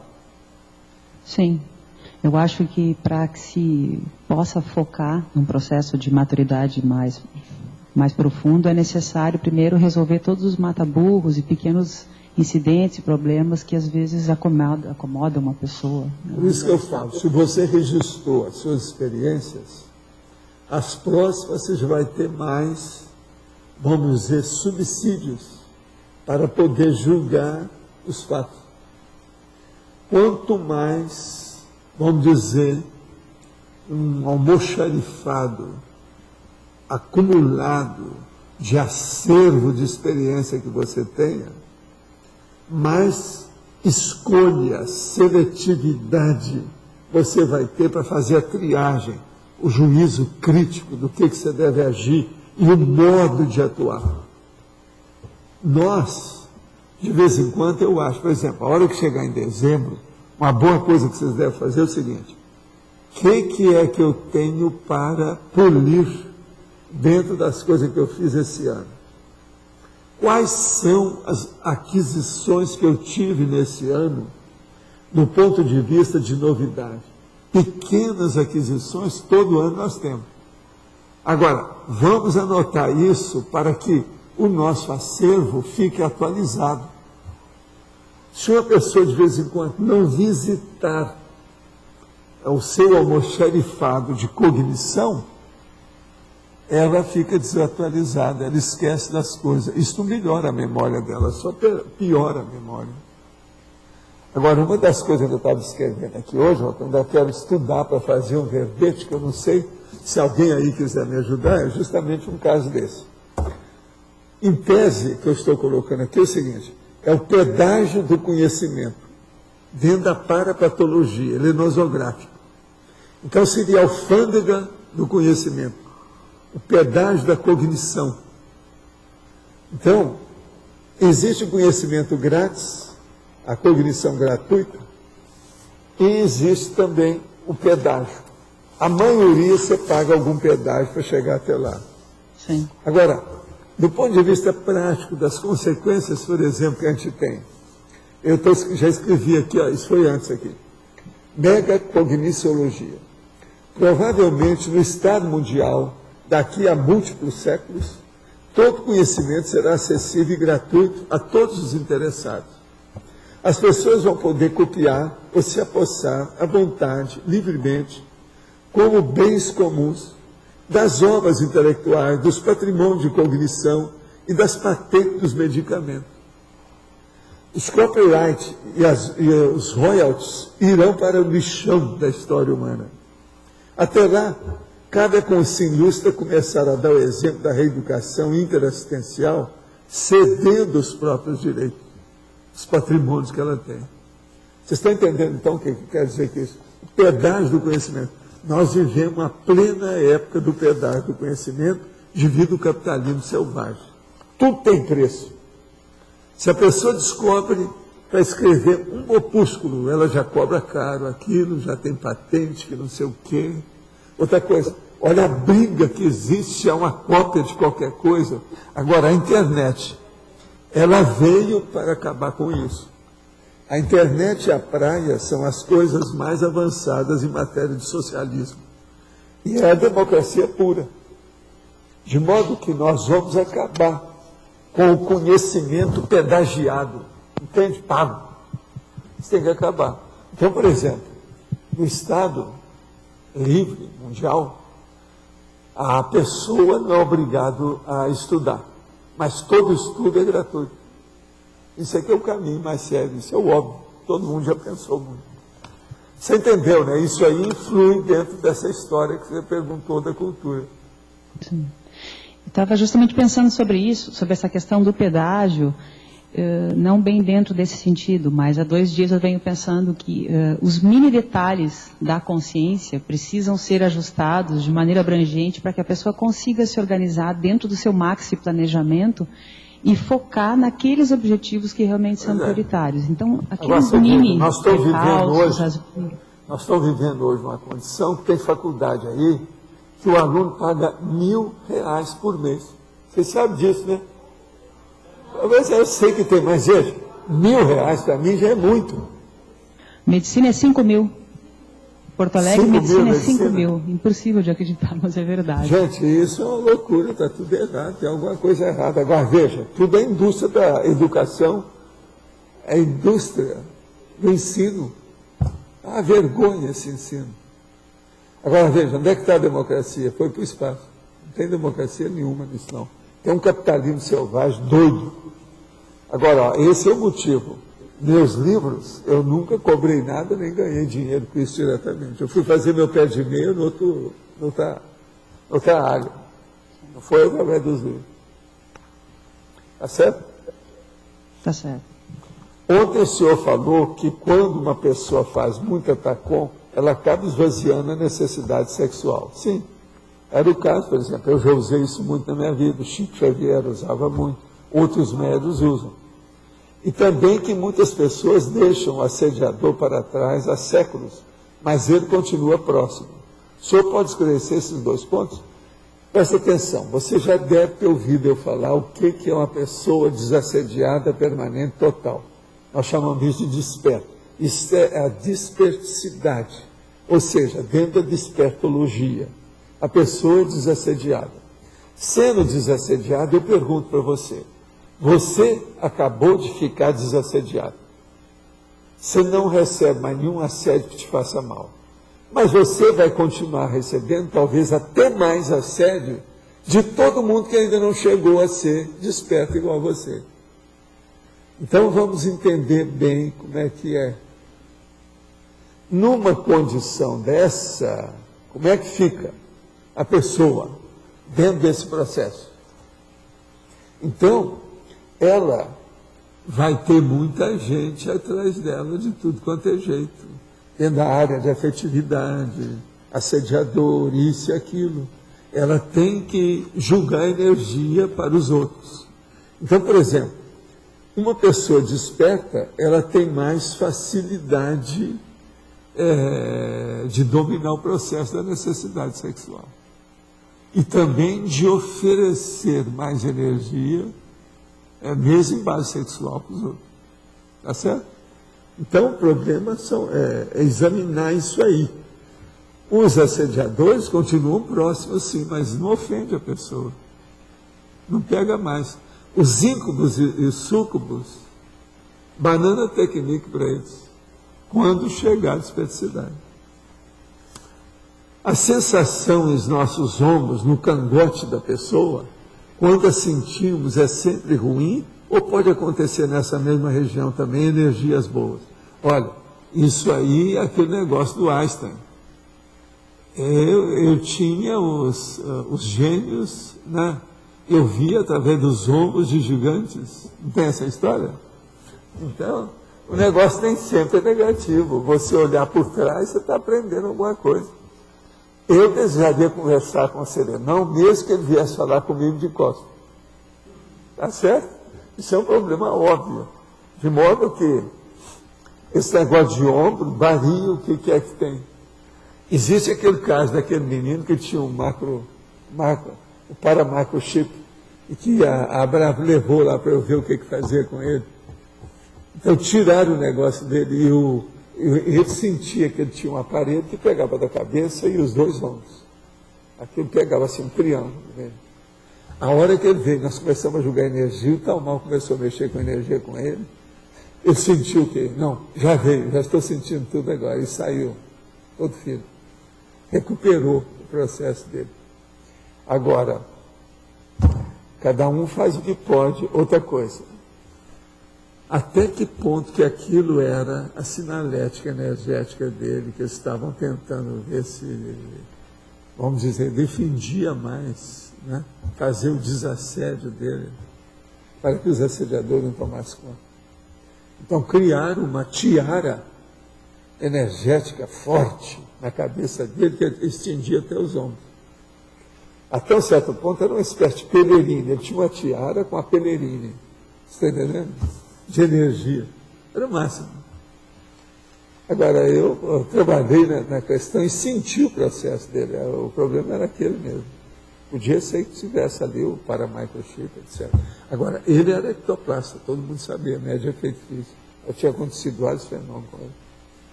Sim. Eu acho que para que se possa focar num processo de maturidade mais profundo, é necessário primeiro resolver todos os mata-burros e pequenos incidentes e problemas que às vezes acomodam uma pessoa. Por isso que eu falo, se você registrou as suas experiências, as próximas você já vai ter mais, vamos dizer, subsídios para poder julgar os fatos. Quanto mais, vamos dizer, um almoxarifado acumulado de acervo de experiência que você tenha, mais escolha, seletividade você vai ter para fazer a triagem, o juízo crítico do que você deve agir e o modo de atuar. Nós, de vez em quando, eu acho, por exemplo, a hora que chegar em dezembro, uma boa coisa que vocês devem fazer é o seguinte: o que é que eu tenho para polir dentro das coisas que eu fiz esse ano? Quais são as aquisições que eu tive nesse ano, do ponto de vista de novidade? pequenas aquisições, todo ano nós temos. Agora, vamos anotar isso para que o nosso acervo fique atualizado. Se uma pessoa, de vez em quando, não visitar o seu almoxarifado de cognição, ela fica desatualizada, ela esquece das coisas. Isso não melhora a memória dela, só piora a memória. Agora, uma das coisas que eu estava escrevendo aqui hoje, eu ainda quero estudar para fazer um verbete, que eu não sei se alguém aí quiser me ajudar, é justamente um caso desse. Em tese, que eu estou colocando aqui é o seguinte, é o pedágio do conhecimento, dentro da parapatologia, ele é nosográfico. Então, seria a alfândega do conhecimento, o pedágio da cognição. Então, existe o conhecimento grátis, a cognição gratuita, e existe também o pedágio. A maioria você paga algum pedágio para chegar até lá. Sim. Agora, do ponto de vista prático, das consequências, por exemplo, que a gente tem, já escrevi aqui, ó, isso foi antes aqui, megacogniciologia. Provavelmente, no estado mundial, daqui a múltiplos séculos, todo conhecimento será acessível e gratuito a todos os interessados. As pessoas vão poder copiar ou se apossar à vontade, livremente, como bens comuns, das obras intelectuais, dos patrimônios de cognição e das patentes dos medicamentos. Os copyright e os royalties irão para o lixão da história humana. Até lá, cabe à consciência ilustre começar a dar o exemplo da reeducação interassistencial, cedendo os próprios direitos, os patrimônios que ela tem. Vocês estão entendendo, então, o que quer dizer que isso? O pedágio do conhecimento. Nós vivemos a plena época do pedágio do conhecimento devido ao capitalismo selvagem. Tudo tem preço. Se a pessoa descobre para escrever um opúsculo, ela já cobra caro aquilo, já tem patente, que não sei o quê. Outra coisa, olha a briga que existe, é uma cópia de qualquer coisa. Agora, a internet, ela veio para acabar com isso. A internet e a praia são as coisas mais avançadas em matéria de socialismo. E é a democracia pura. De modo que nós vamos acabar com o conhecimento pedagiado. Entende? Pago. Isso tem que acabar. Então, por exemplo, no Estado livre, mundial, a pessoa não é obrigada a estudar. Mas todo estudo é gratuito. Isso aqui é o caminho mais sério, isso é o óbvio. Todo mundo já pensou muito. Você entendeu, né? Isso aí influi dentro dessa história que você perguntou da cultura. Sim. Eu estava justamente pensando sobre isso, sobre essa questão do pedágio, não bem dentro desse sentido, mas há 2 dias eu venho pensando que os mini detalhes da consciência precisam ser ajustados de maneira abrangente para que a pessoa consiga se organizar dentro do seu maxi planejamento e focar naqueles objetivos que realmente são prioritários. Então, aqueles mini nós estamos vivendo hoje uma condição que tem faculdade aí, que o aluno paga R$1.000 por mês. Vocês sabem disso, né? Mas eu sei que tem, mas, gente, R$1.000 para mim já é muito. Medicina é 5 mil. Porto Alegre, medicina é 5 mil. Impossível de acreditar, mas é verdade. Gente, isso é uma loucura, está tudo errado, tem alguma coisa errada. Agora, veja, tudo é indústria da educação, é indústria do ensino. Há vergonha esse ensino. Agora, veja, onde é que está a democracia? Foi para o espaço. Não tem democracia nenhuma nisso, não. Tem um capitalismo selvagem doido. Agora, ó, esse é o motivo. Meus livros, eu nunca cobrei nada, nem ganhei dinheiro com isso diretamente. Eu fui fazer meu pé de meia noutra área. Não foi através dos livros. Está certo? Está certo. Ontem o senhor falou que quando uma pessoa faz muita TACOM, ela acaba esvaziando a necessidade sexual. Sim, era o caso, por exemplo, eu já usei isso muito na minha vida, o Chico Xavier usava muito, outros médios usam. E também que muitas pessoas deixam o assediador para trás há séculos, mas ele continua próximo. O senhor pode esclarecer esses 2 pontos? Presta atenção, você já deve ter ouvido eu falar o que é uma pessoa desassediada permanente total. Nós chamamos isso de desperto. Isso é a dispersidade. Ou seja, dentro da despertologia, a pessoa desassediada. Sendo desassediada, eu pergunto para você, você acabou de ficar desassediado. Você não recebe mais nenhum assédio que te faça mal. Mas você vai continuar recebendo, talvez até mais assédio, de todo mundo que ainda não chegou a ser desperto igual a você. Então vamos entender bem como é que é. Numa condição dessa, como é que fica a pessoa dentro desse processo? Então, ela vai ter muita gente atrás dela de tudo quanto é jeito. Dentro da área de afetividade, assediador, isso e aquilo. Ela tem que julgar energia para os outros. Então, por exemplo, uma pessoa desperta, ela tem mais facilidade de dominar o processo da necessidade sexual. E também de oferecer mais energia, mesmo em base sexual para os outros. Tá certo? Então, o problema é examinar isso aí. Os assediadores continuam próximos, sim, mas não ofende a pessoa. Não pega mais. Os íncubos e súcubos, banana technique para eles, quando chegar a desperticidade. A sensação nos nossos ombros, no cangote da pessoa, quando a sentimos, é sempre ruim, ou pode acontecer nessa mesma região também energias boas? Olha, isso aí é aquele negócio do Einstein. Eu tinha os gênios, né? Eu via através dos ombros de gigantes. Não tem essa história? Então, o negócio nem sempre é negativo. Você olhar por trás, você está aprendendo alguma coisa. Eu desejaria conversar com o Serenão, mesmo que ele viesse falar comigo de costas. Tá certo? Isso é um problema óbvio. De modo que esse negócio de ombro varia o que é que tem. Existe aquele caso daquele menino que tinha um o paramicrochip, e que a Bravo levou lá para eu ver o que fazia com ele. Então tiraram o negócio dele e ele sentia que ele tinha um aparelho que pegava da cabeça e os dois ombros. Aquilo pegava assim um triângulo nele. A hora que ele veio, nós começamos a jogar energia, o tal mal começou a mexer com energia com ele. Ele sentiu que, não, já veio, já estou sentindo tudo agora. E saiu, todo filho. Recuperou o processo dele. Agora, cada um faz o que pode. Outra coisa, até que ponto que aquilo era a sinalética energética dele, que eles estavam tentando ver se, vamos dizer, defendia mais, né? Fazer o desassédio dele, para que os assediadores não tomassem conta. Então, criaram uma tiara energética forte na cabeça dele, que estendia até os ombros. Até um certo ponto era uma espécie de pelerine. Ele tinha uma tiara com a pelerine. Você está entendendo? De energia. Era o máximo. Agora, eu trabalhei na questão e senti o processo dele. O problema era aquele mesmo. Podia ser que tivesse ali o paramicrochip, etc. Agora, ele era ectoplasta, todo mundo sabia, médio efeito físico. Já tinha acontecido vários fenômenos com ele.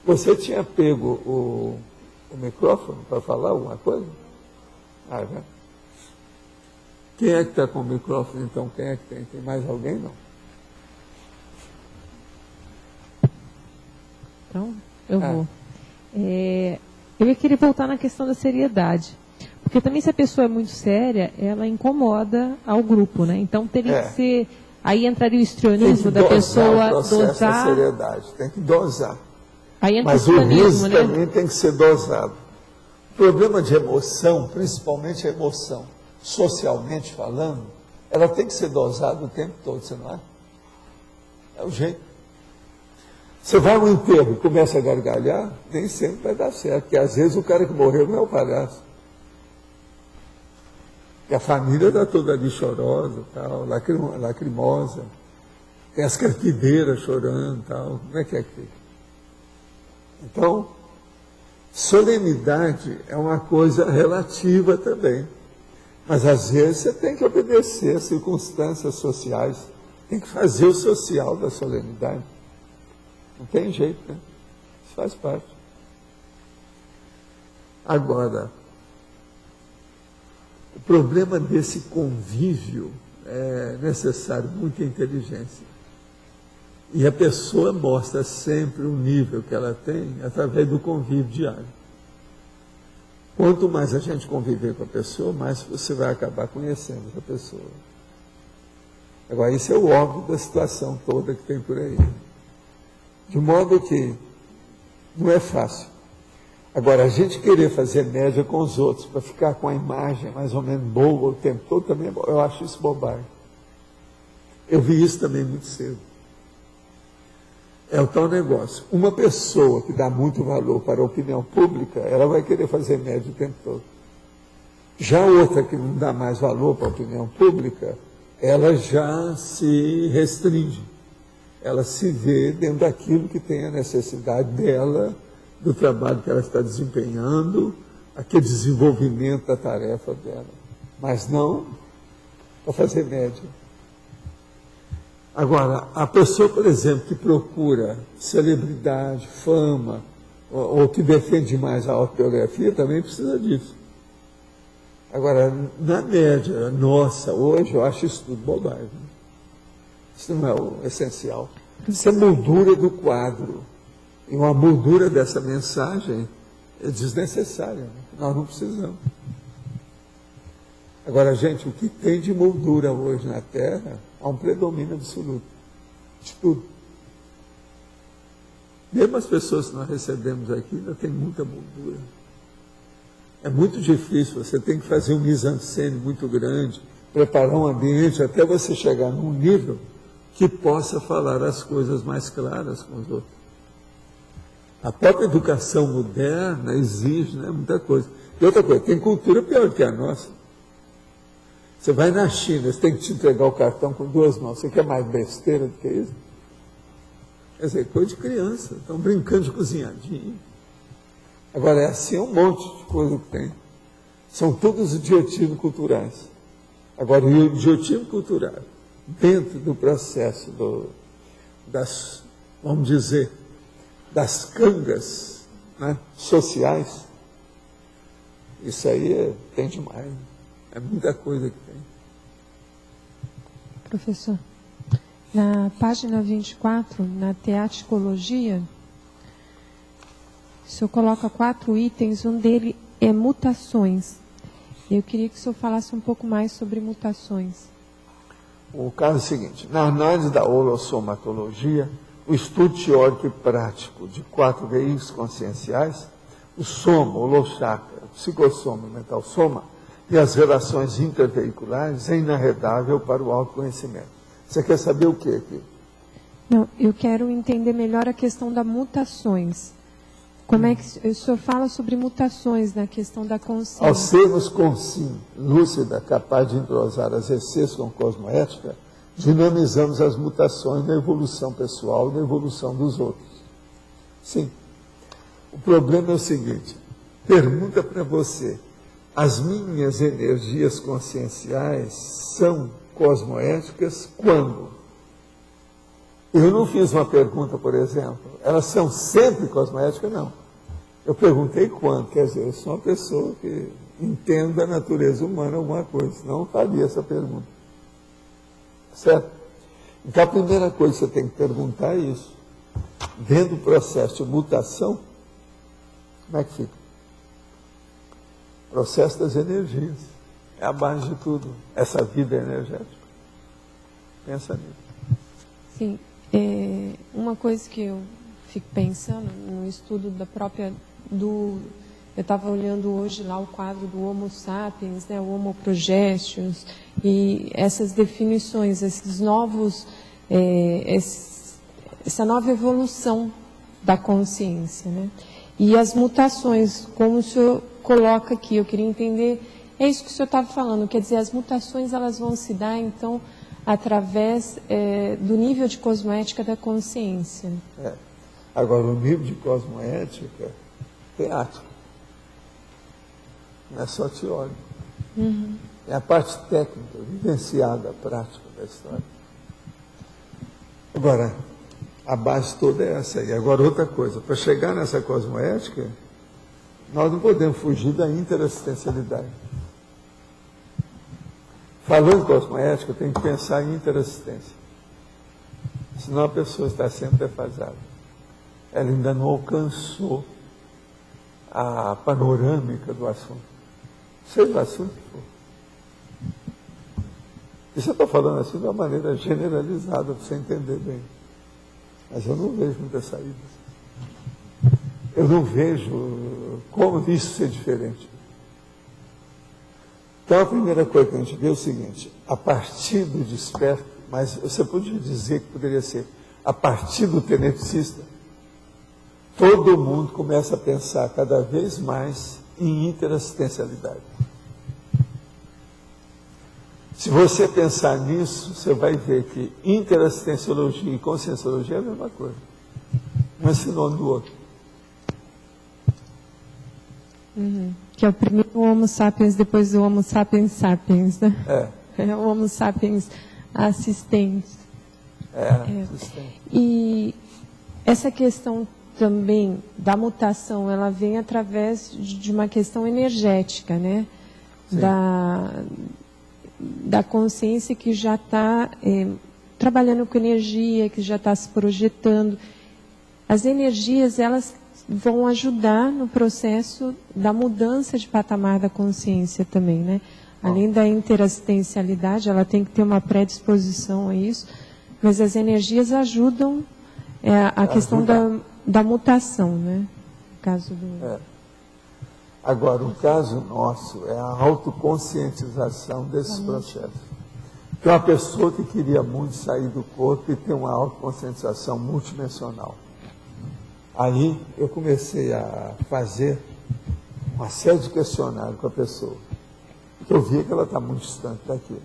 Você tinha pego o microfone para falar alguma coisa? Ah, já. Quem é que está com o microfone, então? Quem é que tem? Tem mais alguém, não? Então, eu vou. Eu ia querer voltar na questão da seriedade. Porque também se a pessoa é muito séria, ela incomoda ao grupo, né? Então teria que ser... Aí entraria o histrionismo da pessoa dosar... A seriedade, tem que dosar. Aí entra mas o riso também tem que ser dosado. O problema de emoção, principalmente a emoção, socialmente falando, ela tem que ser dosada o tempo todo, você não é? É o jeito. Você vai no enterro e começa a gargalhar, nem sempre vai dar certo, porque às vezes o cara que morreu não é o palhaço. E a família está toda ali chorosa, tal, lacrimosa, tem as carpideiras chorando, tal. Como é que fica? Então, solenidade é uma coisa relativa também. Mas às vezes você tem que obedecer às circunstâncias sociais, tem que fazer o social da solenidade. Não tem jeito, né? Isso faz parte. Agora, o problema desse convívio é necessário muita inteligência. E a pessoa mostra sempre o nível que ela tem através do convívio diário. Quanto mais a gente conviver com a pessoa, mais você vai acabar conhecendo essa pessoa. Agora, isso é o óbvio da situação toda que tem por aí. De modo que não é fácil. Agora, a gente querer fazer média com os outros para ficar com a imagem mais ou menos boa o tempo todo, também eu acho isso bobagem. Eu vi isso também muito cedo. É o tal negócio. Uma pessoa que dá muito valor para a opinião pública, ela vai querer fazer média o tempo todo. Já outra que não dá mais valor para a opinião pública, ela já se restringe. Ela se vê dentro daquilo que tem a necessidade dela, do trabalho que ela está desempenhando, aquele desenvolvimento da tarefa dela. Mas não para fazer média. Agora, a pessoa, por exemplo, que procura celebridade, fama, ou que defende mais a autobiografia, também precisa disso. Agora, na média nossa, hoje, eu acho isso tudo bobagem. Isso não é o essencial. Isso é moldura do quadro. E uma moldura dessa mensagem é desnecessária. Né? Nós não precisamos. Agora, gente, o que tem de moldura hoje na Terra, há um predomínio absoluto. De tudo. Mesmo as pessoas que nós recebemos aqui, ainda tem muita moldura. É muito difícil, você tem que fazer um mise-en-scène muito grande, preparar um ambiente até você chegar num nível que possa falar as coisas mais claras com os outros. A própria educação moderna exige, né, muita coisa. E outra coisa, tem cultura pior que a nossa. Você vai na China, você tem que te entregar o cartão com 2 mãos. Você quer mais besteira do que isso? Quer dizer, coisa de criança. Estão brincando de cozinhadinho. Agora, é assim um monte de coisa que tem. São todos idiotismos culturais. Agora, o idiotismo cultural, dentro do processo das, vamos dizer, das cangas, né, sociais, isso aí tem demais. É muita coisa que tem. Professor, na página 24, na teaticologia, o senhor coloca 4 itens, um deles é mutações. Eu queria que o senhor falasse um pouco mais sobre mutações. O caso é o seguinte, na análise da holossomatologia, o estudo teórico e prático de 4 veículos conscienciais, o soma, o holochakra, o psicossoma, o mental soma, e as relações interveiculares é inarredável para o autoconhecimento. Você quer saber o que aqui? Não, eu quero entender melhor a questão das mutações. Como é que o senhor fala sobre mutações na questão da consciência? Ao sermos consciência lúcida, capaz de entrosar as essências com cosmoética, dinamizamos as mutações na evolução pessoal e na evolução dos outros. Sim. O problema é o seguinte, pergunta para você, as minhas energias conscienciais são cosmoéticas quando? Eu não fiz uma pergunta, por exemplo, elas são sempre cosmoéticas? Não. Eu perguntei quando, quer dizer, eu sou uma pessoa que entenda a natureza humana alguma coisa, senão não faria essa pergunta. Certo? Então a primeira coisa que você tem que perguntar é isso. Vendo o processo de mutação, como é que fica? Processo das energias. É a base de tudo. Essa vida energética. Pensa nisso. Sim. Uma coisa que eu fico pensando no estudo da própria... Eu estava olhando hoje lá o quadro do Homo sapiens, né, o Homo progestius, e essas definições, esses novos... essa nova evolução da consciência, né? E as mutações, como o senhor coloca aqui, eu queria entender, é isso que o senhor estava falando, quer dizer, as mutações elas vão se dar, então, através do nível de cosmoética da consciência. Agora, o nível de cosmoética é teático, não é só teórico. Uhum. É a parte técnica, vivenciada, prática da história. Agora, a base toda é essa aí. Agora, outra coisa, para chegar nessa cosmoética, Nós não podemos fugir da interassistencialidade. Falando em cosmoética, tem que pensar em interassistência. Senão a pessoa está sempre defasada. Ela ainda não alcançou a panorâmica do assunto. Seja o assunto que for. Isso eu estou falando assim de uma maneira generalizada, para você entender bem. Mas eu não vejo muitas saídas. Eu não vejo como isso ser diferente. Então, a primeira coisa que a gente vê é o seguinte: a partir do desperto, mas você podia dizer que poderia ser a partir do teneticista, todo mundo começa a pensar cada vez mais em interassistencialidade. Se você pensar nisso, você vai ver que interassistenciologia e conscienciologia é a mesma coisa. Um é sinônimo do outro. Que é o primeiro Homo sapiens, depois do Homo sapiens sapiens, né? É o Homo sapiens assistente. Assistente. E essa questão também da mutação, ela vem através de uma questão energética, né? Da consciência que já está trabalhando com energia, que já está se projetando. As energias, elas vão ajudar no processo da mudança de patamar da consciência também, né? Além da interassistencialidade, ela tem que ter uma predisposição a isso, mas as energias ajudam a questão da mutação, né? No caso do... Agora, o caso nosso é a autoconscientização desses processos. Tem uma pessoa que queria muito sair do corpo e ter uma autoconscientização multidimensional. Aí eu comecei a fazer uma série de questionários com a pessoa, porque eu via que ela está muito distante daquilo.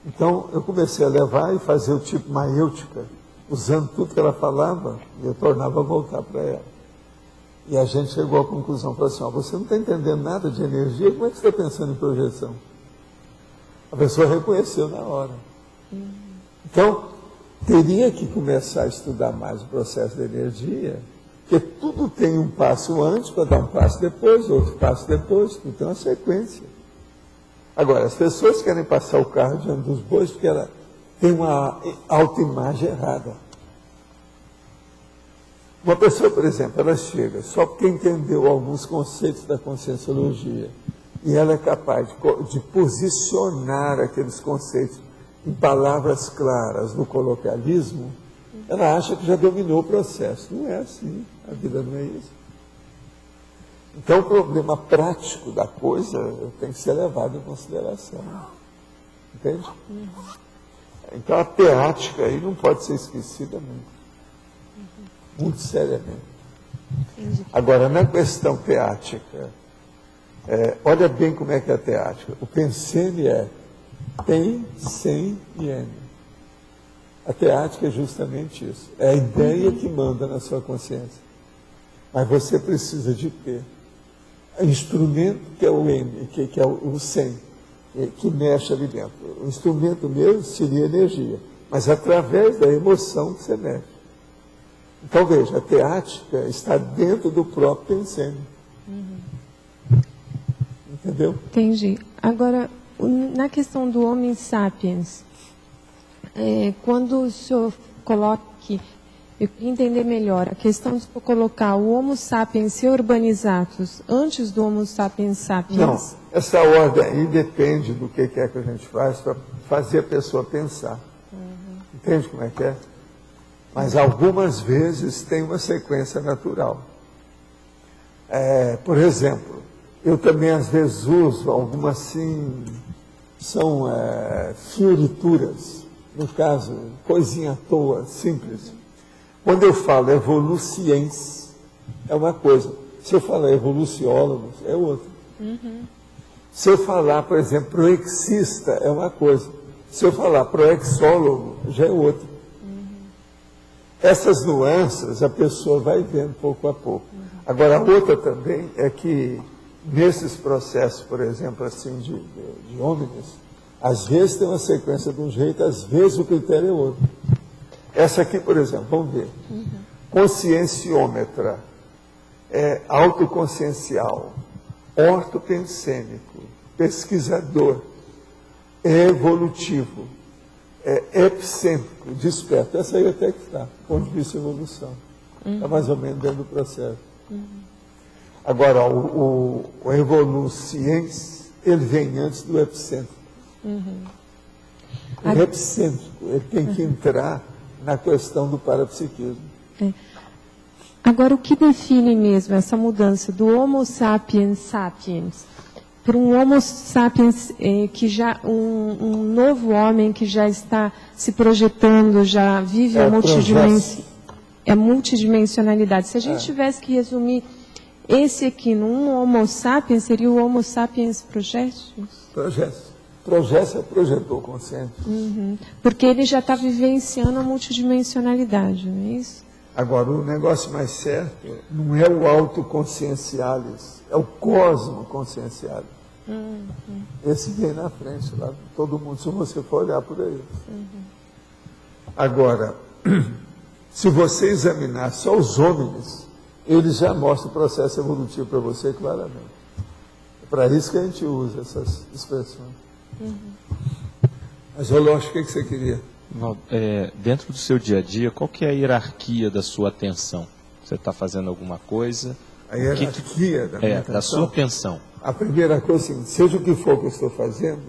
Então, eu comecei a levar e fazer o tipo maêutica, usando tudo que ela falava, e eu tornava a voltar para ela. E a gente chegou à conclusão, falou assim: você não está entendendo nada de energia, como é que você está pensando em projeção? A pessoa reconheceu na hora. Então, teria que começar a estudar mais o processo da energia, porque tudo tem um passo antes para dar um passo depois, outro passo depois, tudo tem uma sequência. Agora, as pessoas querem passar o carro diante dos bois porque ela tem uma autoimagem errada. Uma pessoa, por exemplo, ela chega só porque entendeu alguns conceitos da conscienciologia e ela é capaz de posicionar aqueles conceitos em palavras claras no coloquialismo, ela acha que já dominou o processo. Não é assim, a vida não é isso. Então, o problema prático da coisa tem que ser levado em consideração. Entende? Então, a teática aí não pode ser esquecida nunca. Muito seriamente. Agora, na questão teática, olha bem como é que é a teática. O pensene é tem, sem e N. A teática é justamente isso. É a ideia que manda na sua consciência. Mas você precisa de ter instrumento que é o N, que é o sem, que mexe ali dentro. O instrumento mesmo seria energia, mas através da emoção que você mexe. Então, veja, a teática está dentro do próprio pensene. Entendeu? Entendi. Agora, na questão do Homo sapiens, quando o senhor coloque, eu queria entender melhor, a questão de colocar o Homo sapiens urbanizatus antes do Homo sapiens sapiens. Não, essa ordem aí depende do que é que a gente faz para fazer a pessoa pensar. Entende como é que é? Mas algumas vezes tem uma sequência natural. Por exemplo, eu também às vezes uso algumas assim, são fiorituras, no caso, coisinha à toa, simples. Quando eu falo evoluciens, é uma coisa. Se eu falar evoluciólogos, é outra. Se eu falar, por exemplo, proexista, é uma coisa. Se eu falar proexólogo, já é outra. Essas nuances a pessoa vai vendo pouco a pouco. Agora, a outra também é que, nesses processos, por exemplo, assim, de homens, às vezes tem uma sequência de um jeito, às vezes o critério é outro. Essa aqui, por exemplo, vamos ver. Conscienciômetra. autoconsciencial, ortopensêmico, pesquisador, evolutivo, epicêntrico, desperto. Essa aí até que está, do ponto de vista de evolução. Está mais ou menos dentro do processo. Agora, o evoluciens, ele vem antes do epicêntrico. O epicêntrico, ele tem que entrar na questão do parapsiquismo. Agora, o que define mesmo essa mudança do Homo sapiens sapiens para um Homo sapiens que já um novo homem que já está se projetando, já vive a multidimensionalidade? Se a gente tivesse que resumir esse aqui num Homo sapiens, seria o Homo sapiens projetus? Projeto projetou consciente. Porque ele já está vivenciando a multidimensionalidade, não é isso? Agora, o negócio mais certo não é o autoconsciencialis, é o cosmoconsciencialis. Esse vem na frente, lá, todo mundo, se você for olhar por aí. Agora, se você examinar só os homens, eles já mostram o processo evolutivo para você claramente. É para isso que a gente usa essas expressões. Mas, lógico, o que você queria? Dentro do seu dia a dia, qual que é a hierarquia da sua atenção? Você está fazendo alguma coisa? A hierarquia da minha atenção? Da sua atenção. A primeira coisa é assim, seja o que for que eu estou fazendo,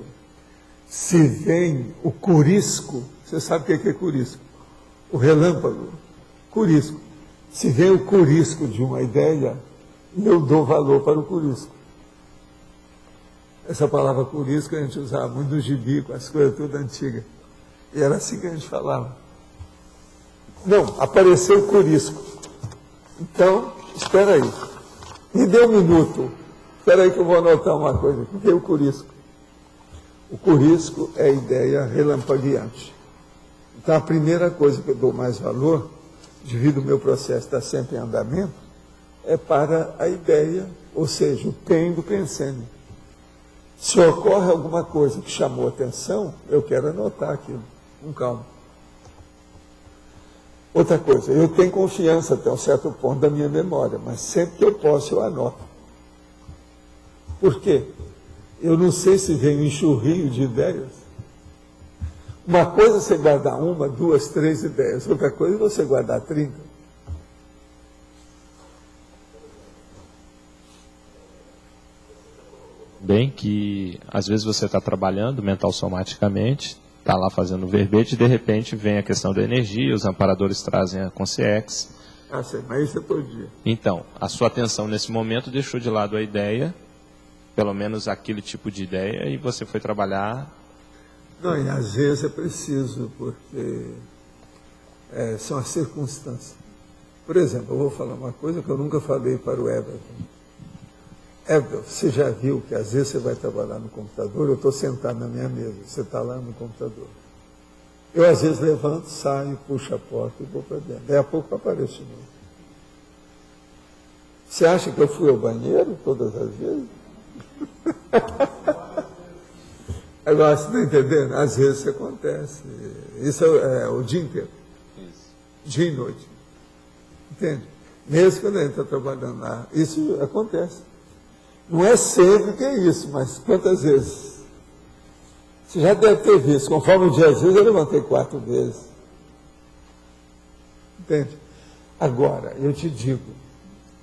se vem o curisco, você sabe o que é curisco? O relâmpago, curisco. Se vem o curisco de uma ideia, eu dou valor para o curisco. Essa palavra curisco a gente usava muito no gibi, com as coisas tudo antigas. E era assim que a gente falava. Não, apareceu o curisco. Então, espera aí. Me dê um minuto. Espera aí que eu vou anotar uma coisa. O que é o curisco? O curisco é a ideia relampagueante. Então, a primeira coisa que eu dou mais valor, devido ao meu processo estar sempre em andamento, é para a ideia, ou seja, o tem do pensando. Se ocorre alguma coisa que chamou atenção, eu quero anotar aquilo, com calma. Outra coisa, eu tenho confiança até um certo ponto da minha memória, mas sempre que eu posso, eu anoto. Por quê? Eu não sei se vem um enxurrinho de ideias. Uma coisa é você guardar 1, 2, 3 ideias, outra coisa é você guardar 30. Bem que às vezes você está trabalhando mental somaticamente, está lá fazendo verbete e de repente vem a questão da energia, os amparadores trazem a consciex. Sim, mas isso é todo dia. Então, a sua atenção nesse momento deixou de lado a ideia, pelo menos aquele tipo de ideia, e você foi trabalhar. Não, e às vezes é preciso, porque são as circunstâncias. Por exemplo, eu vou falar uma coisa que eu nunca falei para o Everton. Everton, você já viu que às vezes você vai trabalhar no computador, eu estou sentado na minha mesa, você está lá no computador. Eu às vezes levanto, saio, puxo a porta e vou para dentro. Daí a pouco eu apareço de novo. Você acha que eu fui ao banheiro todas as vezes? Agora, você está entendendo? Às vezes isso acontece. Isso é o dia inteiro. Dia e noite. Entende? Mesmo quando a gente está trabalhando lá, isso acontece. Não é sempre que é isso, mas quantas vezes? Você já deve ter visto, conforme o dia às vezes, eu levantei 4 vezes. Entende? Agora, eu te digo,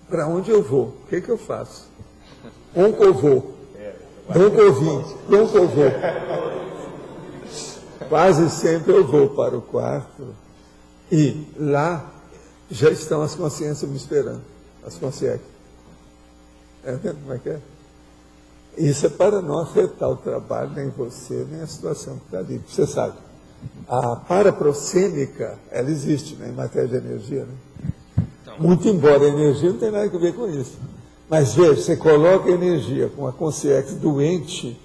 para onde eu vou? O que eu faço? Onde eu vou? De onde eu vim? De onde eu vou? Quase sempre eu vou para o quarto e lá já estão as consciências me esperando, as consciências. Vendo como é que é? Isso é para não afetar o trabalho, nem você, nem a situação que está ali. Você sabe, a paraprocêmica, ela existe, né, em matéria de energia. Né? Muito embora a energia não tem nada a ver com isso. Mas veja, você coloca a energia com a consciência doente,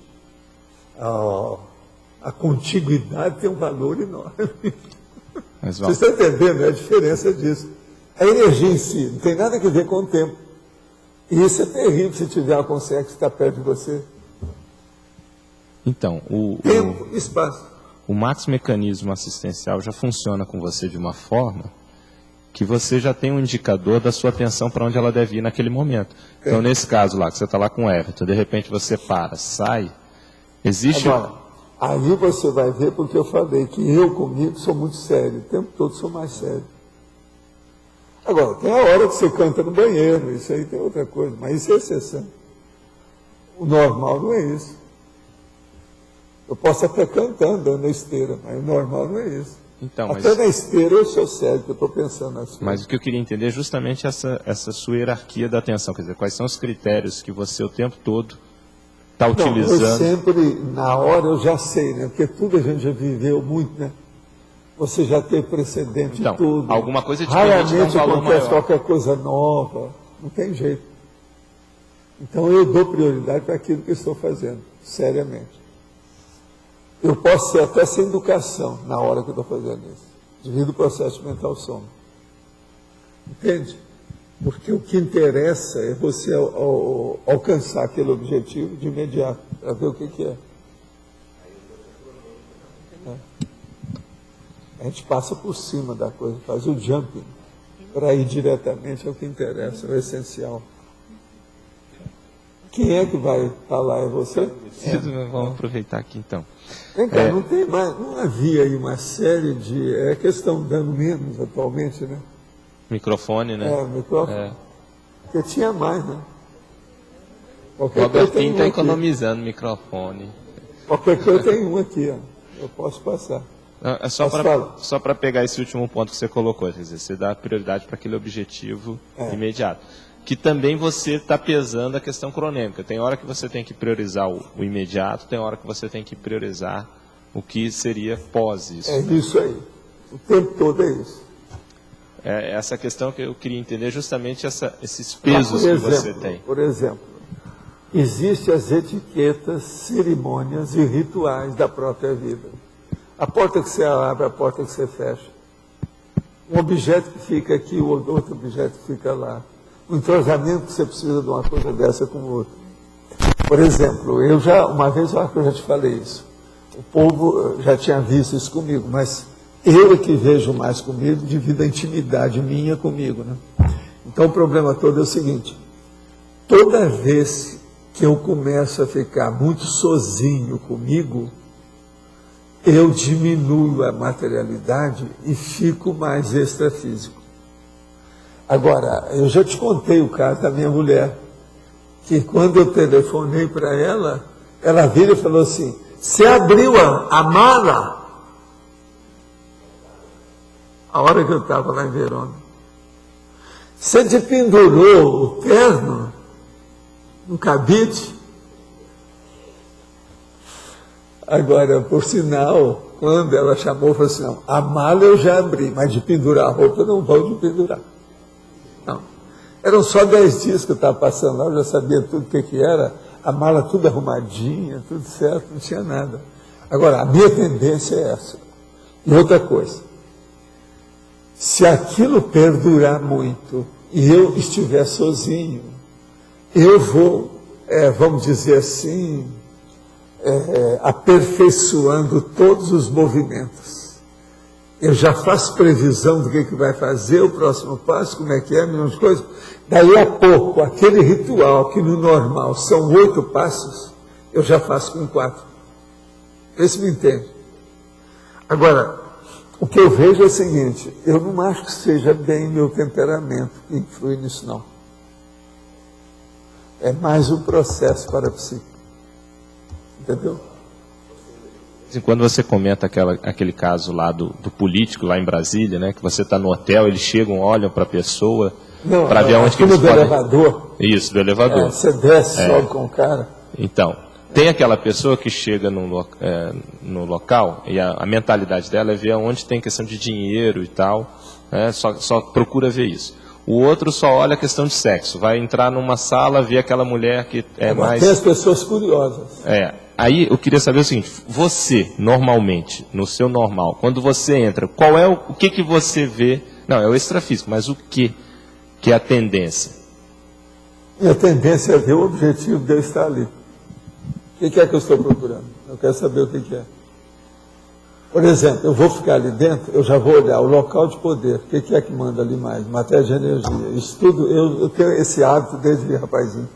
a contiguidade tem um valor enorme. Você está entendendo a diferença disso? A energia em si não tem nada a ver com o tempo. E isso é terrível se tiver uma consciência que está perto de você. Então, tempo e espaço. O max mecanismo assistencial já funciona com você de uma forma que você já tem um indicador da sua atenção para onde ela deve ir naquele momento. Então, nesse caso lá, que você está lá com o Everton, de repente você para, sai, existe... Agora, aí você vai ver, porque eu falei que eu comigo sou muito sério, o tempo todo sou mais sério. Agora, tem a hora que você canta no banheiro, isso aí tem outra coisa, mas isso é exceção. O normal não é isso. Eu posso até cantar andando na esteira, mas o normal não é isso. Então, até na esteira eu sou sério, que eu estou pensando nas coisas. Mas o que eu queria entender é justamente essa sua hierarquia da atenção, quer dizer, quais são os critérios que você o tempo todo está utilizando? Eu sempre, na hora eu já sei, né? Porque tudo a gente já viveu muito, né? Você já teve precedente Então, de tudo. alguma coisa diferente dá um Raramente valor acontece maior. qualquer coisa nova, não tem jeito. Então eu dou prioridade para aquilo que eu estou fazendo, seriamente. Eu posso ser até sem educação na hora que eu estou fazendo isso, devido ao processo mental sono. Entende? Porque o que interessa é você alcançar aquele objetivo de imediato, para ver o que é. A gente passa por cima da coisa, faz o jumping, para ir diretamente ao que interessa, ao essencial. Quem é que vai falar? É você? Vamos aproveitar aqui então. Vem cá, não tem mais, não havia aí uma série de... É questão dando menos atualmente, né? Microfone, né? Microfone. Porque tinha mais, né? O Albertinho está economizando microfone. Qualquer coisa tem um aqui, ó. Eu posso passar. É só para pegar esse último ponto que você colocou, quer dizer, você dá prioridade para aquele objetivo imediato. Que também você está pesando a questão cronêmica. Tem hora que você tem que priorizar o imediato, tem hora que você tem que priorizar o que seria pós isso. É isso aí. O tempo todo é isso. É essa questão que eu queria entender, justamente esses pesos que você tem. Por exemplo, existem as etiquetas, cerimônias e rituais da própria vida. A porta que você abre, a porta que você fecha. Um objeto que fica aqui, o outro objeto que fica lá. Um entrosamento que você precisa de uma coisa dessa com o outro. Por exemplo, uma vez eu acho que eu já te falei isso. O povo já tinha visto isso comigo, mas eu é que vejo mais comigo devido à intimidade minha comigo, né? Então o problema todo é o seguinte: toda vez que eu começo a ficar muito sozinho comigo, eu diminuo a materialidade e fico mais extrafísico. Agora, eu já te contei o caso da minha mulher, que quando eu telefonei para ela, ela vira e falou assim: você abriu a mala? A hora que eu estava lá em Verona. Você te pendurou o terno no cabide? Agora, por sinal, quando ela chamou, falou assim: não, a mala eu já abri, mas de pendurar a roupa eu não vou de pendurar. Não. Eram só 10 dias que eu estava passando lá, eu já sabia tudo o que era, a mala tudo arrumadinha, tudo certo, não tinha nada. Agora, a minha tendência é essa. E outra coisa, se aquilo perdurar muito e eu estiver sozinho, eu vou, vamos dizer assim, aperfeiçoando todos os movimentos. Eu já faço previsão do que vai fazer, o próximo passo, como é que é, milhões de coisas. Daí a pouco, aquele ritual que no normal são 8 passos, eu já faço com 4. Vê se me entende. Agora, o que eu vejo é o seguinte: eu não acho que seja bem meu temperamento que influi nisso, não. É mais um processo para a psique. Entendeu? Quando você comenta aquele caso lá do político lá em Brasília, né, que você está no hotel, eles chegam, olham para a pessoa, para ver aonde que eles podem... elevador. Isso, do elevador. Você desce logo com o cara. Então, tem aquela pessoa que chega no local e a mentalidade dela é ver aonde tem questão de dinheiro e tal, né, só procura ver isso. O outro só olha a questão de sexo, vai entrar numa sala, ver aquela mulher que mais... Tem as pessoas curiosas. Aí eu queria saber o seguinte: você, normalmente, no seu normal, quando você entra, qual é o que você vê? Não, é o extrafísico, mas o que é a tendência? Minha tendência é ver o objetivo de eu estar ali. O que é que eu estou procurando? Eu quero saber o que é. Por exemplo, eu vou ficar ali dentro, eu já vou olhar o local de poder, o que é que manda ali mais? Matéria de energia. Isso tudo, eu tenho esse hábito desde rapazinho.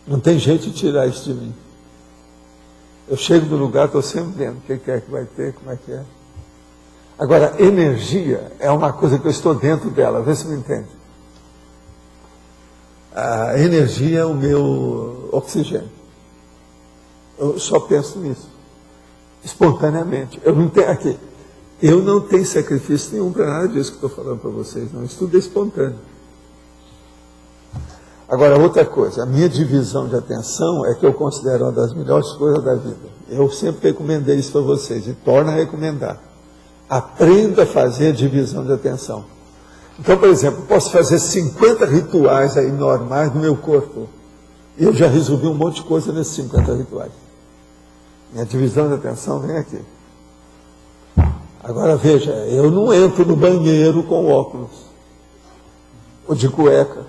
Não tem jeito de tirar isso de mim. Eu chego no lugar, estou sempre vendo o que é que vai ter, como é que é. Agora, energia é uma coisa que eu estou dentro dela, vê se me entende. A energia é o meu oxigênio. Eu só penso nisso, espontaneamente. Eu não tenho sacrifício nenhum para nada disso que estou falando para vocês, não. Isso tudo é espontâneo. Agora, outra coisa, a minha divisão de atenção é que eu considero uma das melhores coisas da vida. Eu sempre recomendei isso para vocês e torno a recomendar. Aprenda a fazer divisão de atenção. Então, por exemplo, eu posso fazer 50 rituais aí normais no meu corpo. E eu já resolvi um monte de coisa nesses 50 rituais. Minha divisão de atenção vem aqui. Agora veja, eu não entro no banheiro com óculos. Ou de cueca.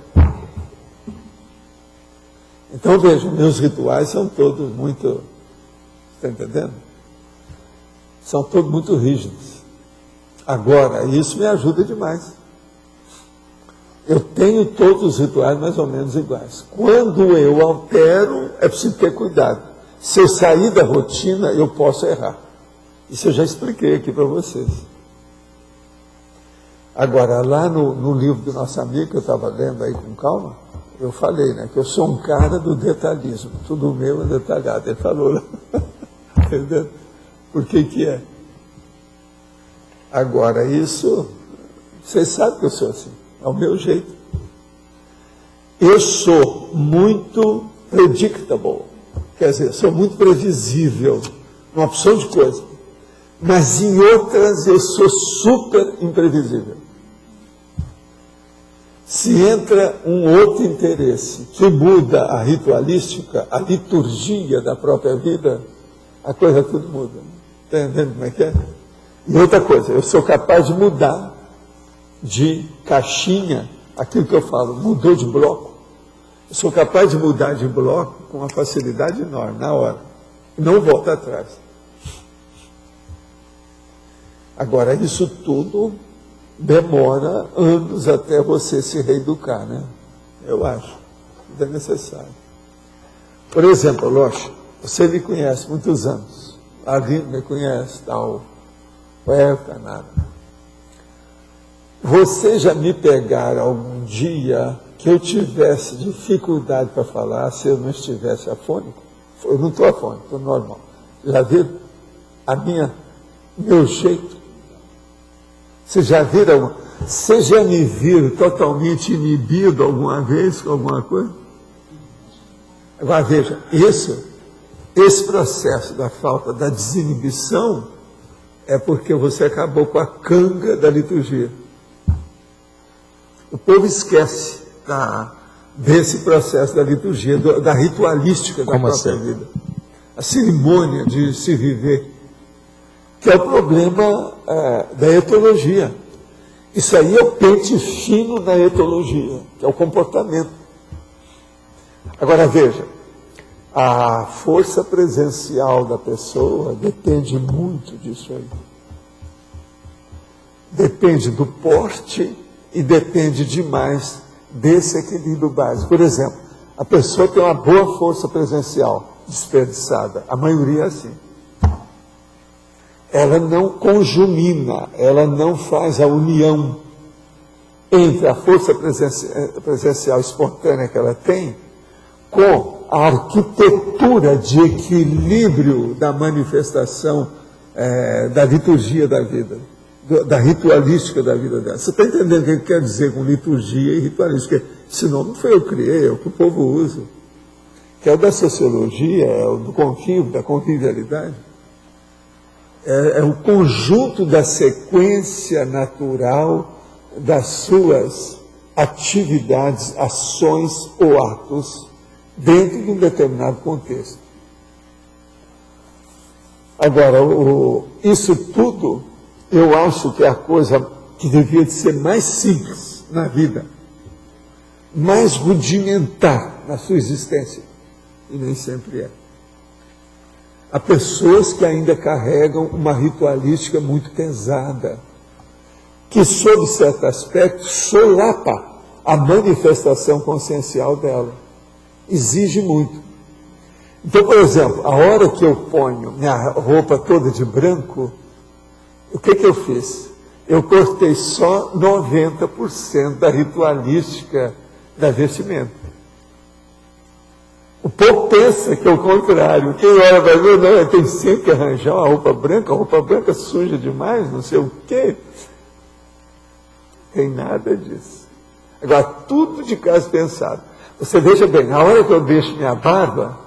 Então veja, meus rituais são todos muito... Está entendendo? São todos muito rígidos. Agora, isso me ajuda demais. Eu tenho todos os rituais mais ou menos iguais. Quando eu altero, é preciso ter cuidado. Se eu sair da rotina, eu posso errar. Isso eu já expliquei aqui para vocês. Agora, lá no livro do nosso amigo, que eu estava lendo aí com calma, eu falei, né, que eu sou um cara do detalhismo. Tudo meu é detalhado. Ele falou lá. Entendeu? Por que é? Agora, isso, vocês sabem que eu sou assim. É o meu jeito. Eu sou muito predictable. Quer dizer, sou muito previsível. Uma opção de coisa. Mas em outras eu sou super imprevisível. Se entra um outro interesse que muda a ritualística, a liturgia da própria vida, a coisa tudo muda. Está entendendo como é que é? E outra coisa, eu sou capaz de mudar de caixinha, aquilo que eu falo, mudou de bloco. Eu sou capaz de mudar de bloco com uma facilidade enorme, na hora. Não volta atrás. Agora, isso tudo demora anos até você se reeducar, né? Eu acho. Tudo é necessário. Por exemplo, Locha, você me conhece há muitos anos. A Aline me conhece, tal. Nada. Você já me pegaram algum dia que eu tivesse dificuldade para falar se eu não estivesse afônico? Eu não estou afônico, estou normal. Já viram meu jeito? Vocês já viram? Vocês já me viram totalmente inibido alguma vez com alguma coisa? Agora veja, esse processo da falta da desinibição é porque você acabou com a canga da liturgia. O povo esquece desse processo da liturgia, da ritualística da própria vida. A cerimônia de se viver, que é o problema da etologia. Isso aí é o pente fino da etologia, que é o comportamento. Agora veja, a força presencial da pessoa depende muito disso aí. Depende do porte e depende demais desse equilíbrio básico. Por exemplo, a pessoa tem uma boa força presencial desperdiçada. A maioria é assim. Ela não conjumina, ela não faz a união entre a força presencial espontânea que ela tem com a arquitetura de equilíbrio da manifestação da liturgia da vida, da ritualística da vida dela. Você está entendendo o que ele quer dizer com liturgia e ritualística? Esse nome não foi eu que criei, é o que o povo usa. Que é o da sociologia, é o do convívio, da convivialidade. É o conjunto da sequência natural das suas atividades, ações ou atos dentro de um determinado contexto. Agora, isso tudo, eu acho que é a coisa que devia de ser mais simples na vida, mais rudimentar na sua existência, e nem sempre é. Há pessoas que ainda carregam uma ritualística muito pesada, que, sob certo aspecto, solapa a manifestação consciencial dela. Exige muito. Então, por exemplo, a hora que eu ponho minha roupa toda de branco, o que eu fiz? Eu cortei só 90% da ritualística da vestimenta. O povo pensa que é o contrário. Quem olha para mim, não, tem sempre que arranjar uma roupa branca suja demais, não sei o quê. Tem nada disso. Agora, tudo de caso pensado. Você veja bem, na hora que eu deixo minha barba,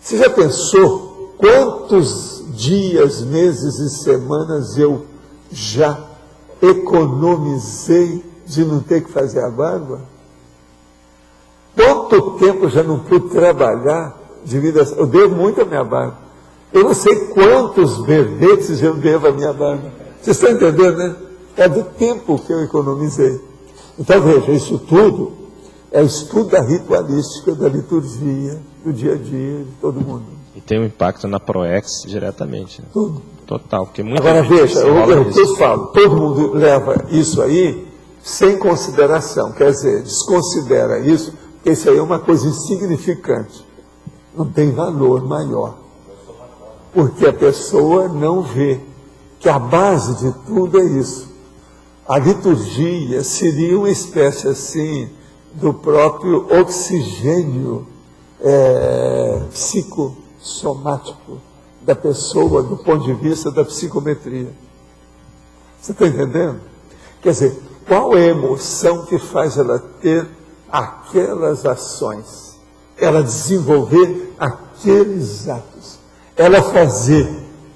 você já pensou quantos dias, meses e semanas eu já economizei de não ter que fazer a barba? Quanto tempo eu já não pude trabalhar devido a... Eu devo muito à minha barba. Eu não sei quantos verbetes eu devo à minha barba. Vocês estão entendendo, né? É do tempo que eu economizei. Então, veja, isso tudo é o estudo da ritualística, da liturgia, do dia a dia de todo mundo. E tem um impacto na ProEx diretamente. Né? Tudo. Total. Porque muita Agora, gente veja, eu falo, todo mundo leva isso aí sem consideração. Quer dizer, desconsidera isso, porque isso aí é uma coisa insignificante. Não tem valor maior. Porque a pessoa não vê que a base de tudo é isso. A liturgia seria uma espécie assim do próprio oxigênio psicossomático da pessoa do ponto de vista da psicometria. Você está entendendo? Quer dizer, qual é a emoção que faz ela ter aquelas ações? Ela desenvolver aqueles atos. Ela fazer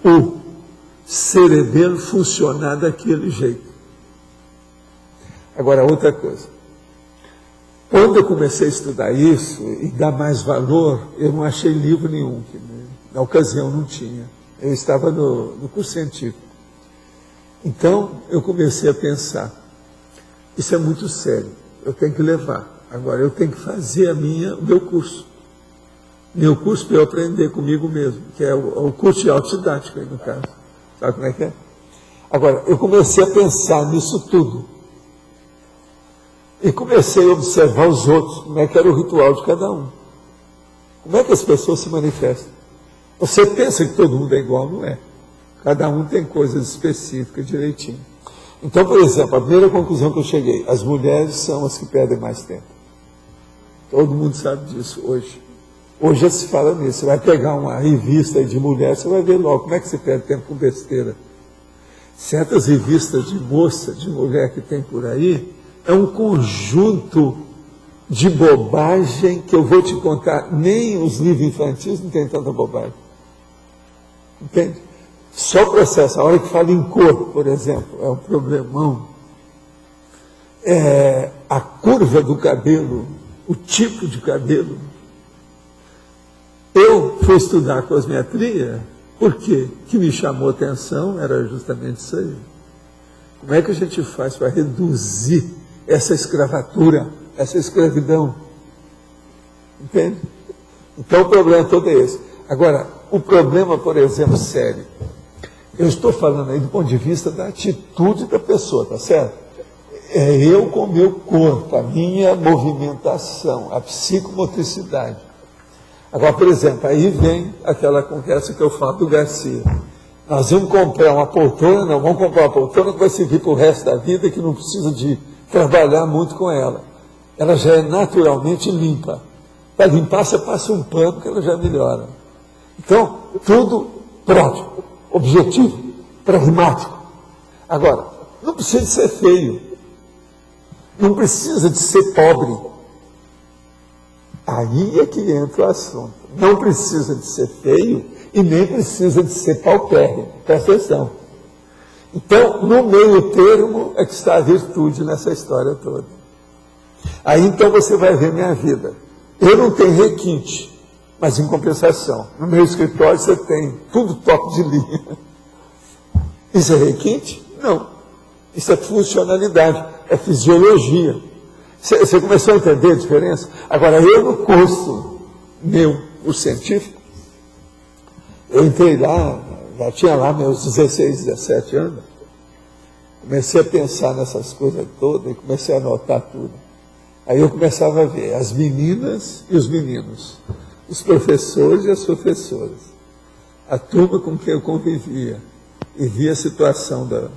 o cerebelo funcionar daquele jeito. Agora, outra coisa. Quando eu comecei a estudar isso e dar mais valor, eu não achei livro nenhum. Na ocasião não tinha. Eu estava no curso científico. Então, eu comecei a pensar, isso é muito sério, eu tenho que levar. Agora, eu tenho que fazer o meu curso. Meu curso para eu aprender comigo mesmo, que é o curso de autodidática, no caso. Sabe como é que é? Agora, eu comecei a pensar nisso tudo. E comecei a observar os outros, como é que era o ritual de cada um. Como é que as pessoas se manifestam? Você pensa que todo mundo é igual, não é. Cada um tem coisas específicas, direitinho. Então, por exemplo, a primeira conclusão que eu cheguei, as mulheres são as que perdem mais tempo. Todo mundo sabe disso hoje. Hoje já se fala nisso. Você vai pegar uma revista de mulher, você vai ver logo como é que você perde tempo com besteira. Certas revistas de moça, de mulher que tem por aí, é um conjunto de bobagem que eu vou te contar. Nem os livros infantis não tem tanta bobagem. Entende? Só o processo, a hora que fala em cor, por exemplo, é um problemão. A curva do cabelo, o tipo de cabelo. Eu fui estudar cosmetria, porque o que me chamou a atenção era justamente isso aí. Como é que a gente faz para reduzir essa escravatura, essa escravidão? Entende? Então o problema todo é esse. Agora, o problema, por exemplo, sério, eu estou falando aí do ponto de vista da atitude da pessoa, tá certo? É eu com o meu corpo, a minha movimentação, a psicomotricidade. Agora, por exemplo, aí vem aquela conversa que eu falo do Garcia. Nós vamos comprar uma poltrona, não, vamos comprar uma poltrona que vai servir para o resto da vida, que não precisa de trabalhar muito com ela. Ela já é naturalmente limpa. Para limpar, você passa um pano que ela já melhora. Então, tudo prático, objetivo, pragmático. Agora, não precisa de ser feio. Não precisa de ser pobre. Aí é que entra o assunto. Não precisa de ser feio e nem precisa de ser paupérrimo. Presta atenção. Então, no meio termo é que está a virtude nessa história toda. Aí então você vai ver minha vida. Eu não tenho requinte, mas em compensação, no meu escritório você tem tudo top de linha. Isso é requinte? Não. Isso é funcionalidade, é fisiologia. Você começou a entender a diferença? Agora, eu no curso meu, o científico, Eu entrei lá, já tinha lá meus 16, 17 anos, comecei a pensar nessas coisas todas e comecei a anotar tudo. Aí eu começava a ver as meninas e os meninos, os professores e as professoras, a turma com quem eu convivia, e via a situação da...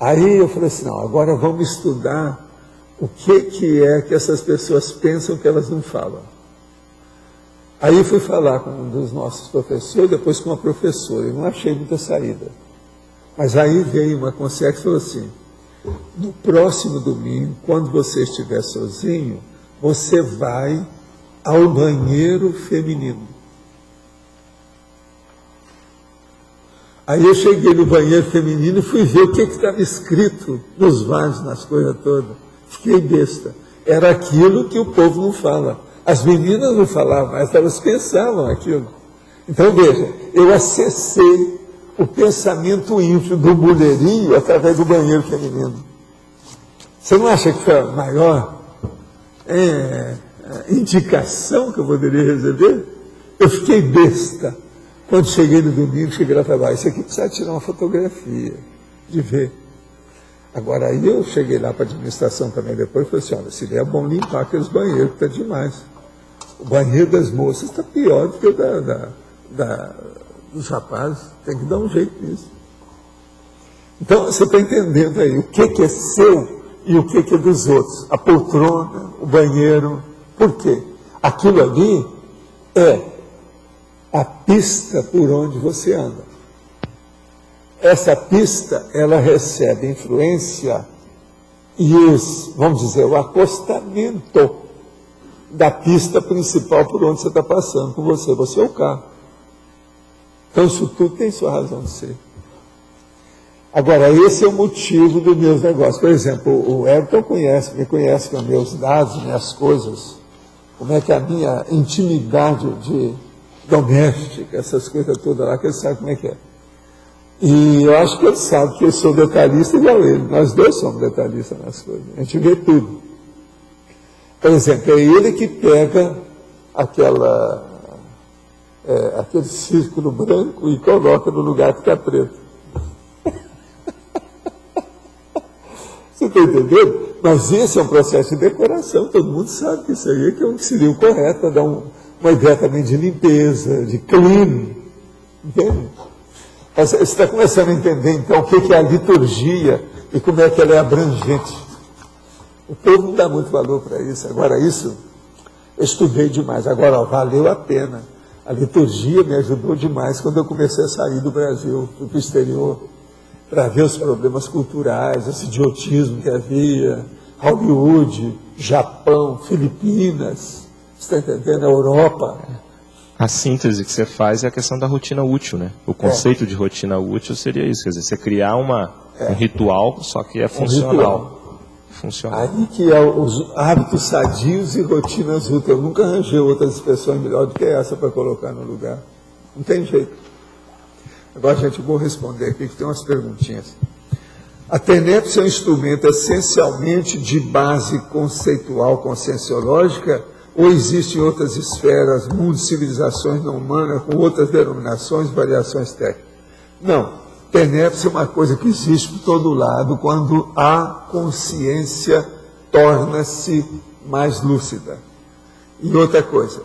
Aí eu falei assim, não, agora vamos estudar o que é que essas pessoas pensam que elas não falam. Aí eu fui falar com um dos nossos professores, depois com uma professora, eu não achei muita saída. Mas aí veio uma consciência e falou assim, no próximo domingo, quando você estiver sozinho, você vai ao banheiro feminino. Aí eu cheguei no banheiro feminino e fui ver o que estava escrito nos vasos, nas coisas todas. Fiquei besta. Era aquilo que o povo não fala. As meninas não falavam, mas elas pensavam aquilo. Então, veja, eu acessei o pensamento íntimo do mulherinho através do banheiro feminino. Você não acha que foi a maior indicação que eu poderia receber? Eu fiquei besta. Quando cheguei no domingo, cheguei lá e falei, isso aqui precisa tirar uma fotografia, de ver. Agora, aí eu cheguei lá para a administração também depois e falei assim, olha, seria bom limpar aqueles banheiros, que está demais. O banheiro das moças está pior do que o dos rapazes. Tem que dar um jeito nisso. Então, você está entendendo aí o que é seu e o que é dos outros. A poltrona, o banheiro. Por quê? Aquilo ali é a pista por onde você anda. Essa pista, ela recebe influência e vamos dizer, o acostamento da pista principal por onde você está passando com você. Você é o carro. Então, isso tudo tem sua razão de ser. Agora, esse é o motivo dos meus negócios. Por exemplo, o Everton me conhece com meus dados, minhas coisas, como é que é a minha intimidade doméstica, essas coisas todas lá, que ele sabe como é que é. E eu acho que ele sabe que eu sou detalhista igual ele. Nós dois somos detalhistas nas coisas. A gente vê tudo. Por exemplo, é ele que pega aquele círculo branco e coloca no lugar que está preto. Você está entendendo? Mas esse é um processo de decoração. Todo mundo sabe que isso aí é que seria o correto, para dar uma ideia também de limpeza, de clean. Entende? Você está começando a entender, então, o que é a liturgia e como é que ela é abrangente. O povo não dá muito valor para isso. Agora, isso, eu estudei demais. Agora, valeu a pena. A liturgia me ajudou demais quando eu comecei a sair do Brasil, fui para o exterior, para ver os problemas culturais, esse idiotismo que havia, Hollywood, Japão, Filipinas, você está entendendo? A Europa. A síntese que você faz é a questão da rotina útil, né? O conceito de rotina útil seria isso, quer dizer, você criar um ritual, só que é funcional. Aí que é os hábitos sadios e rotinas úteis. Eu nunca arranjei outras expressões melhor do que essa para colocar no lugar. Não tem jeito. Agora, gente, eu vou responder aqui, que tem umas perguntinhas. A TENEPS é um instrumento essencialmente de base conceitual, conscienciológica, ou existem outras esferas, mundos, civilizações não humanas, com outras denominações, variações técnicas? Não. TENEPS é uma coisa que existe por todo lado quando a consciência torna-se mais lúcida. E outra coisa,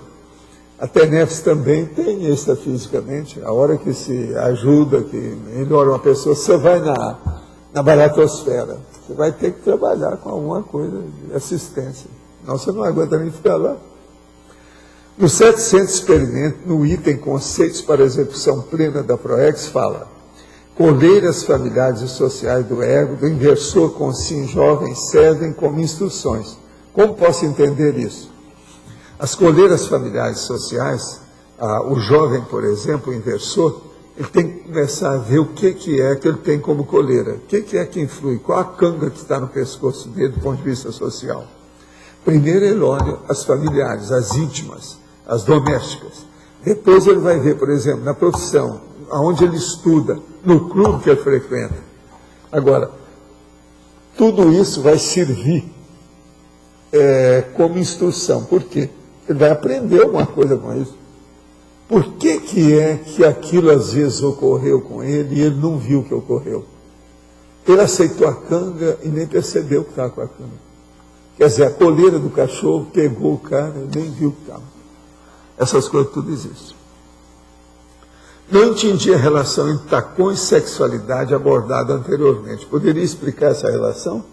a TENEPS também tem extrafisicamente, a hora que se ajuda, que melhora uma pessoa, você vai na baratosfera, você vai ter que trabalhar com alguma coisa de assistência. Não, você não aguenta nem ficar lá. No 700 experimento, no item Conceitos para a Execução Plena da PROEX, fala: coleiras familiares e sociais do ego, do inversor consciente jovem, servem como instruções. Como posso entender isso? As coleiras familiares e sociais, o jovem, por exemplo, o inversor, ele tem que começar a ver o que é que ele tem como coleira. O que é que influi? Qual a canga que está no pescoço dele do ponto de vista social? Primeiro ele olha as familiares, as íntimas, as domésticas. Depois ele vai ver, por exemplo, na profissão, aonde ele estuda, no clube que ele frequenta. Agora, tudo isso vai servir como instrução. Por quê? Ele vai aprender alguma coisa com isso. Por que é que aquilo às vezes ocorreu com ele e ele não viu o que ocorreu? Ele aceitou a canga e nem percebeu que estava com a canga. Quer dizer, a coleira do cachorro pegou o cara e nem viu o que estava. Essas coisas tudo existem. Não entendi a relação entre tacon e sexualidade abordada anteriormente. Poderia explicar essa relação?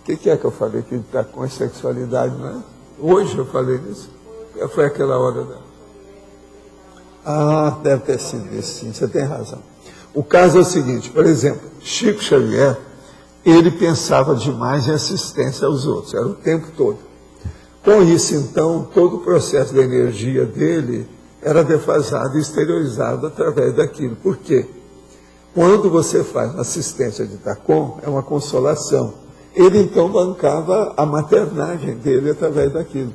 O que é que eu falei que tacon e sexualidade, não é? Hoje eu falei isso. Foi aquela hora da... deve ter sido isso, sim, você tem razão. O caso é o seguinte, por exemplo, Chico Xavier, ele pensava demais em assistência aos outros, era o tempo todo. Com isso, então, todo o processo da energia dele era defasado e exteriorizado através daquilo. Por quê? Quando você faz assistência de tacon, é uma consolação. Ele, então, bancava a maternagem dele através daquilo.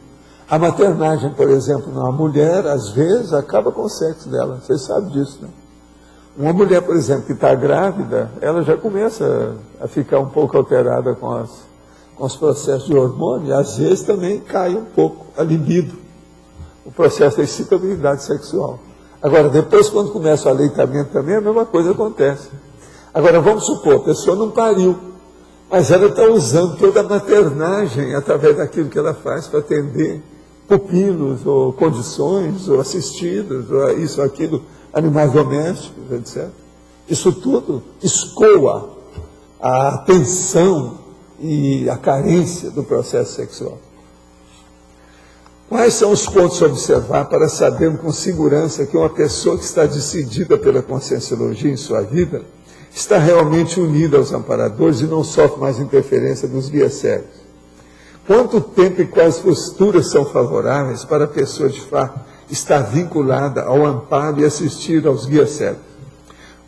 A maternagem, por exemplo, numa mulher, às vezes, acaba com o sexo dela. Vocês sabem disso, né? Uma mulher, por exemplo, que está grávida, ela já começa a ficar um pouco alterada com os processos de hormônio, e às vezes também cai um pouco a libido, o processo da excitabilidade sexual. Agora, depois, quando começa o aleitamento também, a mesma coisa acontece. Agora, vamos supor, a pessoa não pariu, mas ela está usando toda a maternagem através daquilo que ela faz para atender pupilos, ou condições, ou assistidos, ou isso, aquilo, animais domésticos, etc. Isso tudo escoa a tensão e a carência do processo sexual. Quais são os pontos a observar para sabermos com segurança que uma pessoa que está decidida pela conscienciologia em sua vida está realmente unida aos amparadores e não sofre mais interferência dos guias cegos? Quanto tempo e quais posturas são favoráveis para a pessoa de fato estar vinculada ao amparo e assistir aos guias cegos?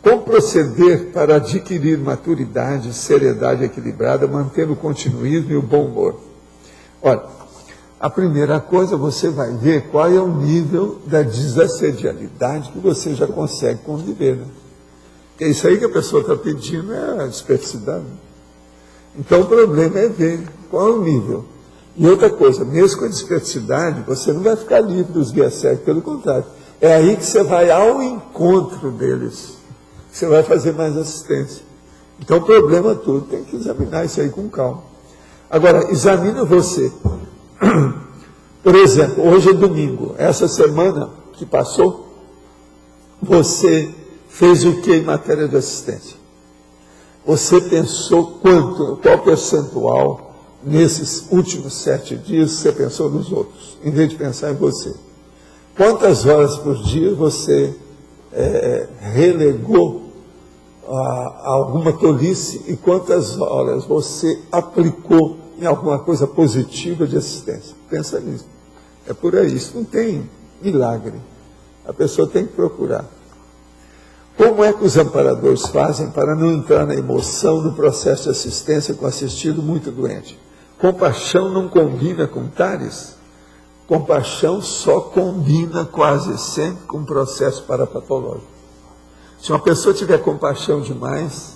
Como proceder para adquirir maturidade, seriedade equilibrada, mantendo o continuismo e o bom humor? Olha, a primeira coisa, você vai ver qual é o nível da desassedialidade que você já consegue conviver, né? Porque isso aí que a pessoa está pedindo é a dispersidade. Então o problema é ver qual é o nível. E outra coisa, mesmo com a dispersidade, você não vai ficar livre dos guias cegos, pelo contrário. É aí que você vai ao encontro deles. Você vai fazer mais assistência. Então o problema todo, tem que examinar isso aí com calma. Agora, examina você. Por exemplo, hoje é domingo. Essa semana que passou, você fez o que em matéria de assistência? Você pensou qual percentual nesses últimos 7 dias você pensou nos outros, em vez de pensar em você? Quantas horas por dia você relegou a alguma tolice e quantas horas você aplicou em alguma coisa positiva de assistência? Pensa nisso. É por aí. Isso não tem milagre. A pessoa tem que procurar. Como é que os amparadores fazem para não entrar na emoção no processo de assistência com assistido muito doente? Compaixão não combina com tares? Compaixão só combina quase sempre com o processo parapatológico. Se uma pessoa tiver compaixão demais,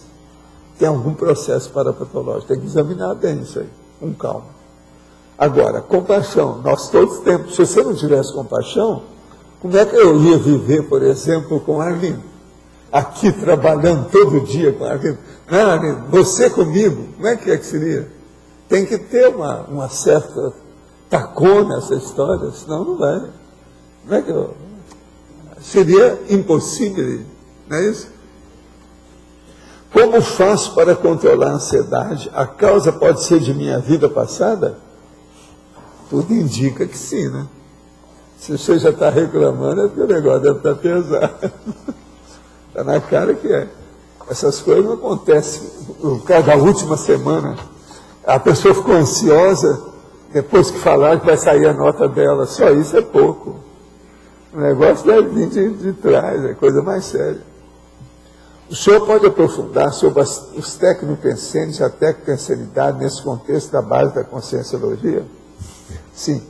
tem algum processo parapatológico. Tem que examinar bem isso aí, com calma. Agora, compaixão, nós todos temos. Se você não tivesse compaixão, como é que eu ia viver, por exemplo, com a Arlindo? Aqui trabalhando todo dia com a Arlindo. Não, Arlindo, você comigo, como é que seria? Tem que ter uma certa tacô nessa história, senão não vai. Como é que seria impossível, não é isso? Como faço para controlar a ansiedade? A causa pode ser de minha vida passada? Tudo indica que sim, né? Se você já está reclamando, é porque o negócio deve estar pesado. Está na cara que é. Essas coisas não acontecem. No caso da última semana, a pessoa ficou ansiosa, depois que falaram que vai sair a nota dela. Só isso é pouco. O negócio deve vir de trás, é coisa mais séria. O senhor pode aprofundar sobre os tecnopensênios e a tecnopensenidade nesse contexto da base da conscienciologia? Sim.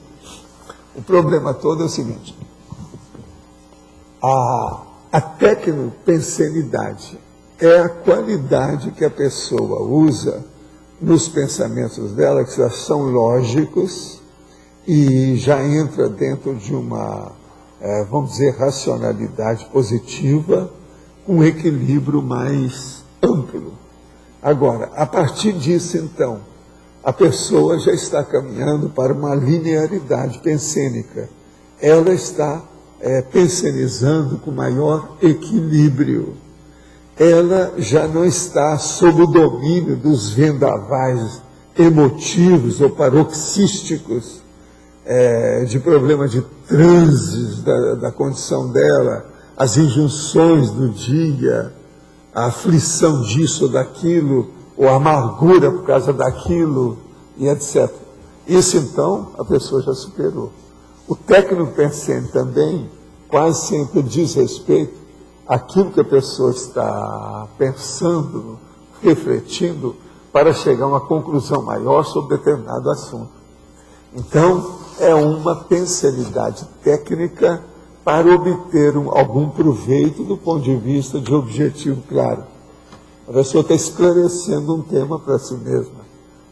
O problema todo é o seguinte. A tecnopensenidade é a qualidade que a pessoa usa nos pensamentos dela, que já são lógicos e já entra dentro de uma vamos dizer, racionalidade positiva, um equilíbrio mais amplo. Agora, a partir disso, então, a pessoa já está caminhando para uma linearidade pensênica. Ela está pensenizando com maior equilíbrio. Ela já não está sob o domínio dos vendavais emotivos ou paroxísticos de problema de transes da condição dela, as injunções do dia, a aflição disso ou daquilo, ou a amargura por causa daquilo, e etc. Isso, então, a pessoa já superou. O técnico pensante também quase sempre diz respeito àquilo que a pessoa está pensando, refletindo, para chegar a uma conclusão maior sobre determinado assunto. Então, é uma pensalidade técnica para obter algum proveito do ponto de vista de objetivo claro. A pessoa está esclarecendo um tema para si mesma.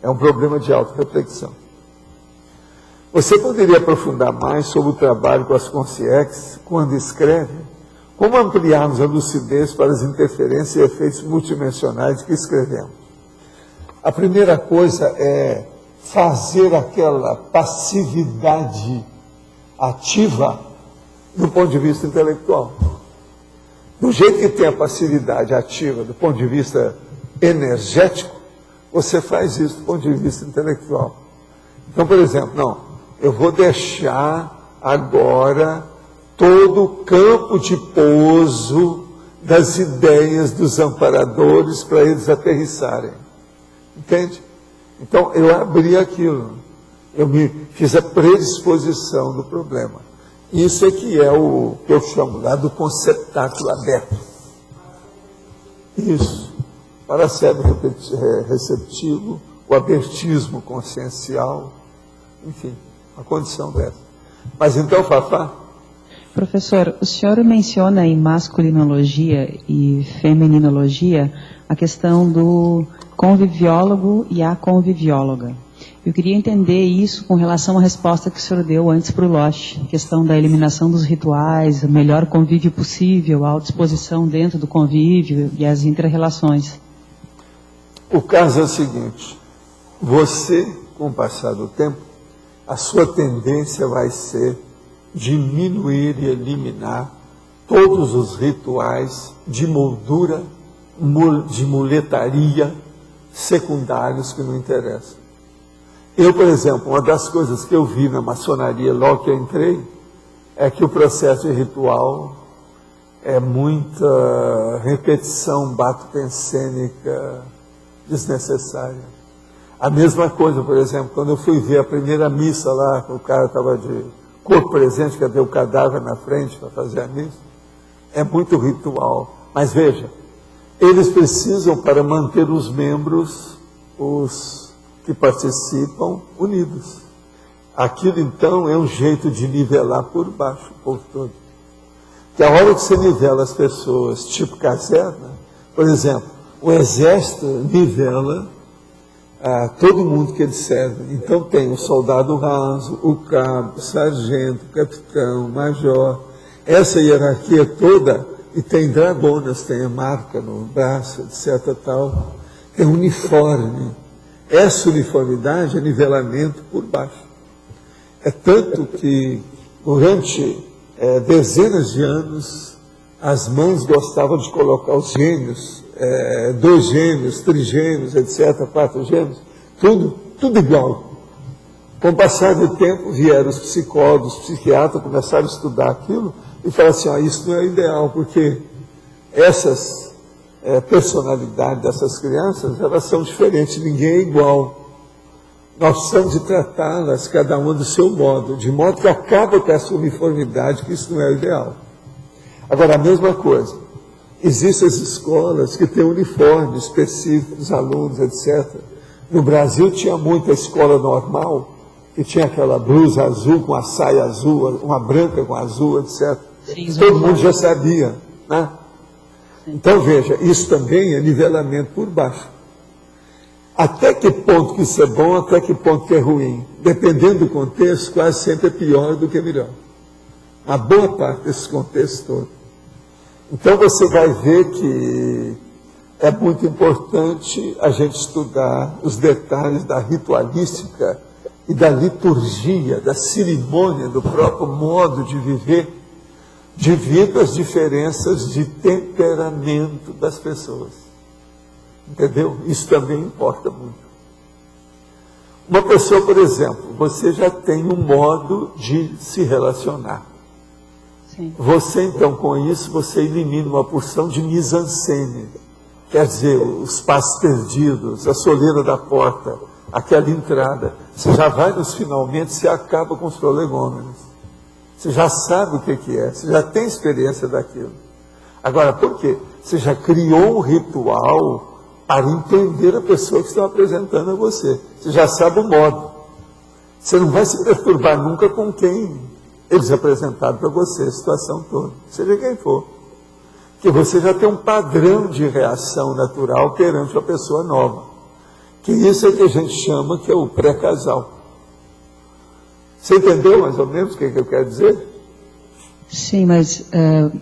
É um problema de auto-reflexão. Você poderia aprofundar mais sobre o trabalho com as consciências quando escreve? Como ampliarmos a lucidez para as interferências e efeitos multidimensionais que escrevemos? A primeira coisa é fazer aquela passividade ativa do ponto de vista intelectual. Do jeito que tem a passividade ativa do ponto de vista energético, você faz isso do ponto de vista intelectual. Então, por exemplo, não, eu vou deixar agora todo o campo de pouso das ideias dos amparadores para eles aterrissarem. Entende? Então, eu abri aquilo. Eu me fiz a predisposição do problema. Isso é que é o que eu chamo lá do conceptáculo aberto. Isso. Para cérebro receptivo, o abertismo consciencial, enfim, a condição dessa. Mas então, Fafá? Professor, o senhor menciona em masculinologia e femininologia a questão do conviviólogo e a convivióloga. Eu queria entender isso com relação à resposta que o senhor deu antes para o Loche, a questão da eliminação dos rituais, o melhor convívio possível, a autodisposição dentro do convívio e as inter-relações. O caso é o seguinte, você, com o passar do tempo, a sua tendência vai ser diminuir e eliminar todos os rituais de moldura, de muletaria, secundários que não interessam. Eu, por exemplo, uma das coisas que eu vi na maçonaria logo que eu entrei, é que o processo de ritual é muita repetição bate-pensênica desnecessária. A mesma coisa, por exemplo, quando eu fui ver a primeira missa lá, o cara estava de corpo presente, cadê o cadáver na frente para fazer a missa, é muito ritual. Mas veja, eles precisam, para manter os membros, os que participam, unidos. Aquilo, então, é um jeito de nivelar por baixo o povo todo. Que a hora que você nivela as pessoas, tipo caserna, por exemplo, o exército nivela todo mundo que ele serve. Então tem o soldado raso, o cabo, o sargento, o capitão, o major, essa hierarquia toda, e tem dragonas, tem a marca no braço, etc. tal, tem uniforme. Essa uniformidade é nivelamento por baixo. É tanto que, durante dezenas de anos, as mães gostavam de colocar os gêmeos, 2 gêmeos, 3 gêmeos, etc., 4 gêmeos, tudo igual. Com o passar do tempo, vieram os psicólogos, os psiquiatras, começaram a estudar aquilo, e falaram assim, isso não é ideal, porque essas personalidade dessas crianças, elas são diferentes, ninguém é igual. Nós precisamos de tratá-las, cada uma do seu modo, de modo que acaba com essa uniformidade, que isso não é o ideal. Agora, a mesma coisa, existem as escolas que têm uniforme específico dos alunos, etc. No Brasil tinha muita escola normal, que tinha aquela blusa azul com a saia azul, uma branca com azul, etc. Todo mundo já sabia, né? Então, veja, isso também é nivelamento por baixo. Até que ponto que isso é bom, até que ponto que é ruim. Dependendo do contexto, quase sempre é pior do que melhor. uma boa parte desse contexto todo. Então você vai ver que é muito importante a gente estudar os detalhes da ritualística e da liturgia, da cerimônia, do próprio modo de viver, devido às diferenças de temperamento das pessoas. Entendeu? Isso também importa muito. Uma pessoa, por exemplo, você já tem um modo de se relacionar. Sim. Você, então, com isso, você elimina uma porção de mise-en-scène. Quer dizer, os passos perdidos, a soleira da porta, aquela entrada. Você já vai nos finalmente, você acaba com os prolegômenos. Você já sabe o que é, você já tem experiência daquilo. Agora, por quê? Você já criou um ritual para entender a pessoa que está apresentando a você. Você já sabe o modo. Você não vai se perturbar nunca com quem eles apresentaram para você, a situação toda, seja quem for. Porque você já tem um padrão de reação natural perante uma pessoa nova. Que isso é que a gente chama que é o pré-casal. Você entendeu mais ou menos o que eu quero dizer? Sim, mas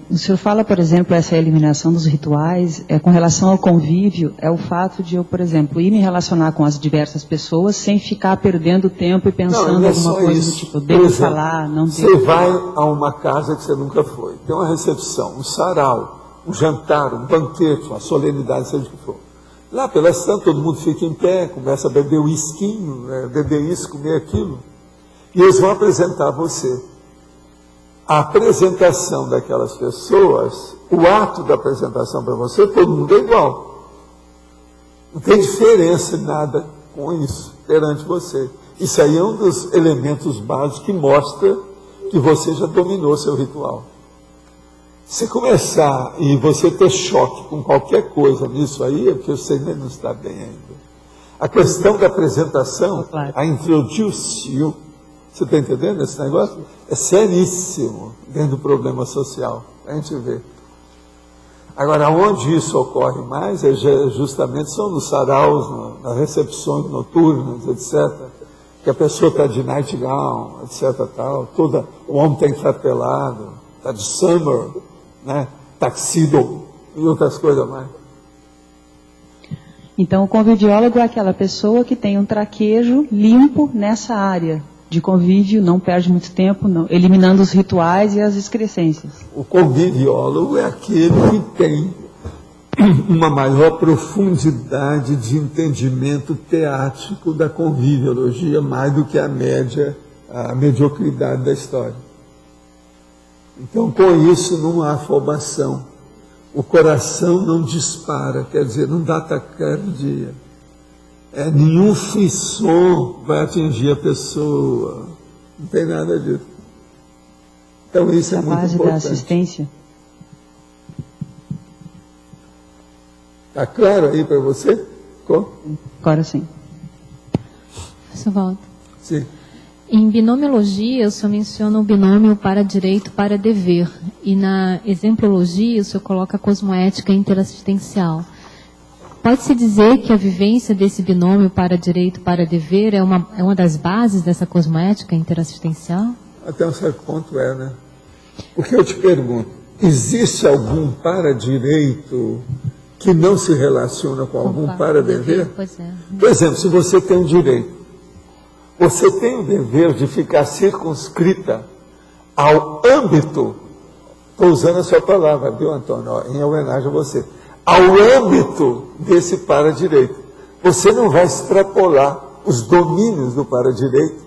o senhor fala, por exemplo, essa eliminação dos rituais, com relação ao convívio, é o fato de eu, por exemplo, ir me relacionar com as diversas pessoas sem ficar perdendo tempo e pensando alguma coisa do tipo, devo falar, não devo. Você vai a uma casa que você nunca foi, tem uma recepção, um sarau, um jantar, um banquete, uma solenidade, seja o que for. Lá pelas tantas, todo mundo fica em pé, começa a beber uisquinho, beber isso, comer aquilo, e eles vão apresentar a você. A apresentação daquelas pessoas, o ato da apresentação para você, todo mundo é igual. Não tem diferença nada com isso perante você. Isso aí é um dos elementos básicos que mostra que você já dominou seu ritual. Se começar e você ter choque com qualquer coisa nisso aí, é porque você ainda não está bem ainda. A questão da apresentação, a introduce you, você está entendendo esse negócio? É seríssimo dentro do problema social, a gente vê. Agora, onde isso ocorre mais, justamente são nos saraus, nas recepções noturnas, etc., que a pessoa está de nightgown, etc., tal, o homem está enfrapelado, está de summer, né, tuxedo e outras coisas mais. Então, o conviviólogo é aquela pessoa que tem um traquejo limpo nessa área de convívio, não perde muito tempo, eliminando os rituais e as excrescências. O conviviólogo é aquele que tem uma maior profundidade de entendimento teático da conviviologia, mais do que a mediocridade da história. Então, com isso, não há afobação. O coração não dispara, quer dizer, não dá taquicardia. Nenhum frisson vai atingir a pessoa. Não tem nada disso. Então isso é muito importante. A base da assistência. Está claro aí para você? Agora sim. Sr. Walter. Sim. Em binomiologia, o senhor menciona o binômio para direito para dever. E na exemplologia, o senhor coloca a cosmoética interassistencial. Pode-se dizer que a vivência desse binômio para direito para dever é uma das bases dessa cosmoética interassistencial? Até um certo ponto né? Porque eu te pergunto, existe algum para direito que não se relaciona com algum para dever? Pois é. Por exemplo, se você tem um direito, você tem o dever de ficar circunscrita ao âmbito, estou usando a sua palavra, viu, Antônio, em homenagem a você, ao âmbito desse para-direito. Você não vai extrapolar os domínios do para-direito.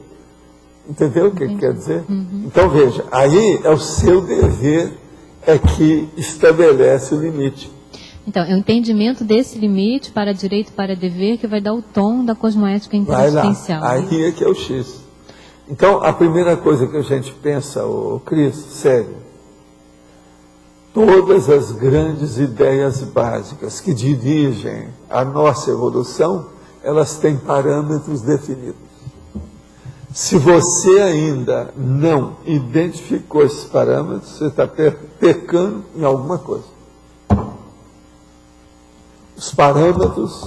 Entendeu o que quer dizer? Uhum. Então, veja, aí é o seu dever que estabelece o limite. Então, é o entendimento desse limite para direito e para dever que vai dar o tom da cosmoética interassistencial. Vai lá, aí é que é o X. Então, a primeira coisa que a gente pensa, Cris, sério, todas as grandes ideias básicas que dirigem a nossa evolução, elas têm parâmetros definidos. Se você ainda não identificou esses parâmetros, você está pecando em alguma coisa. Os parâmetros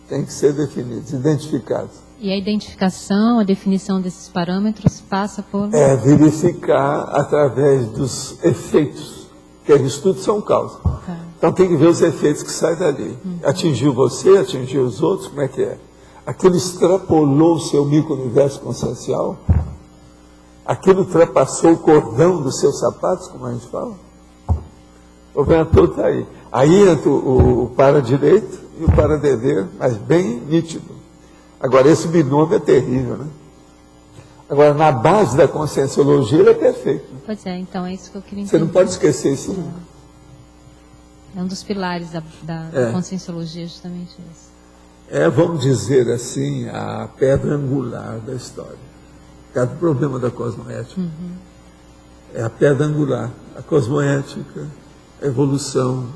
têm que ser definidos, identificados. E a identificação, a definição desses parâmetros passa por... verificar através dos efeitos, que eles tudo são causa. Tá. Então tem que ver os efeitos que saem dali. Atingiu você, atingiu os outros, como é que é? Aquilo extrapolou o seu micro-universo consciencial? Aquilo ultrapassou o cordão dos seus sapatos, como a gente fala? O problema todo está aí. Aí entra o para-direito e o para-dever, mas bem nítido. Agora, esse binômio é terrível, né? Agora, na base da conscienciologia, ele é perfeito. Pois é, então é isso que eu queria entender. Você não pode esquecer isso nunca. É um dos pilares da conscienciologia, justamente isso. Vamos dizer assim, a pedra angular da história. Cada problema da cosmoética. É a pedra angular. A cosmoética, a evolução,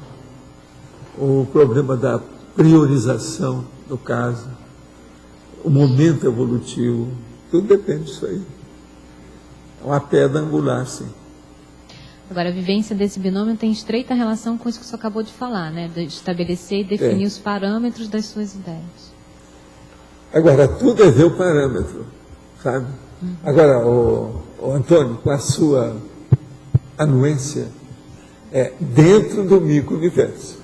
o problema da priorização, no caso, o momento evolutivo, tudo depende disso aí. É uma pedra angular, sim. Agora, a vivência desse binômio tem estreita relação com isso que o senhor acabou de falar, né? De estabelecer e definir os parâmetros das suas ideias. Agora, tudo é ver o parâmetro, sabe? Agora, o Antônio, com a sua anuência, dentro do micro-universo.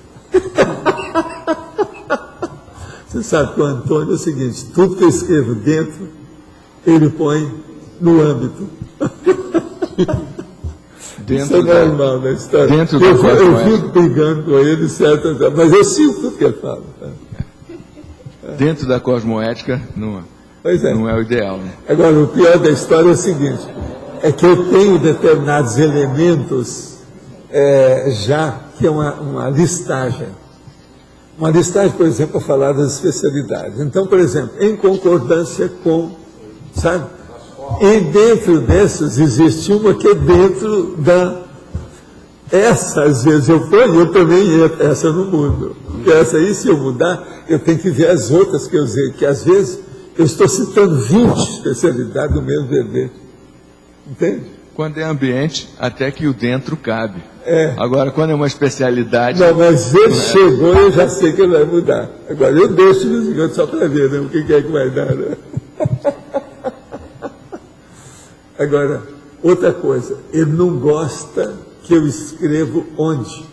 Você sabe que o Antônio é o seguinte, tudo que eu escrevo dentro, ele põe no âmbito. Isso é normal na história. Eu fico brigando com ele, certo? Mas eu sinto tudo que ele fala. Dentro da cosmoética, não é o ideal, né? Agora, o pior da história é o seguinte, é que eu tenho determinados elementos já, que é uma listagem. Uma listagem, por exemplo, para falar das especialidades. Então, por exemplo, em concordância com, sabe? E dentro dessas existe uma que é dentro da... Essa, às vezes, eu também entro, essa eu não mudo. Porque essa aí, se eu mudar, eu tenho que ver as outras que eu usei, que às vezes eu estou citando 20 especialidades do mesmo verbete. Entende? Quando é ambiente, até que o dentro cabe. Agora, quando é uma especialidade... Não, mas ele chegou e eu já sei que ele vai mudar. Agora, eu deixo de vez em quando só para ver, né, o que é que vai dar, né? Agora, outra coisa, ele não gosta que eu escrevo onde.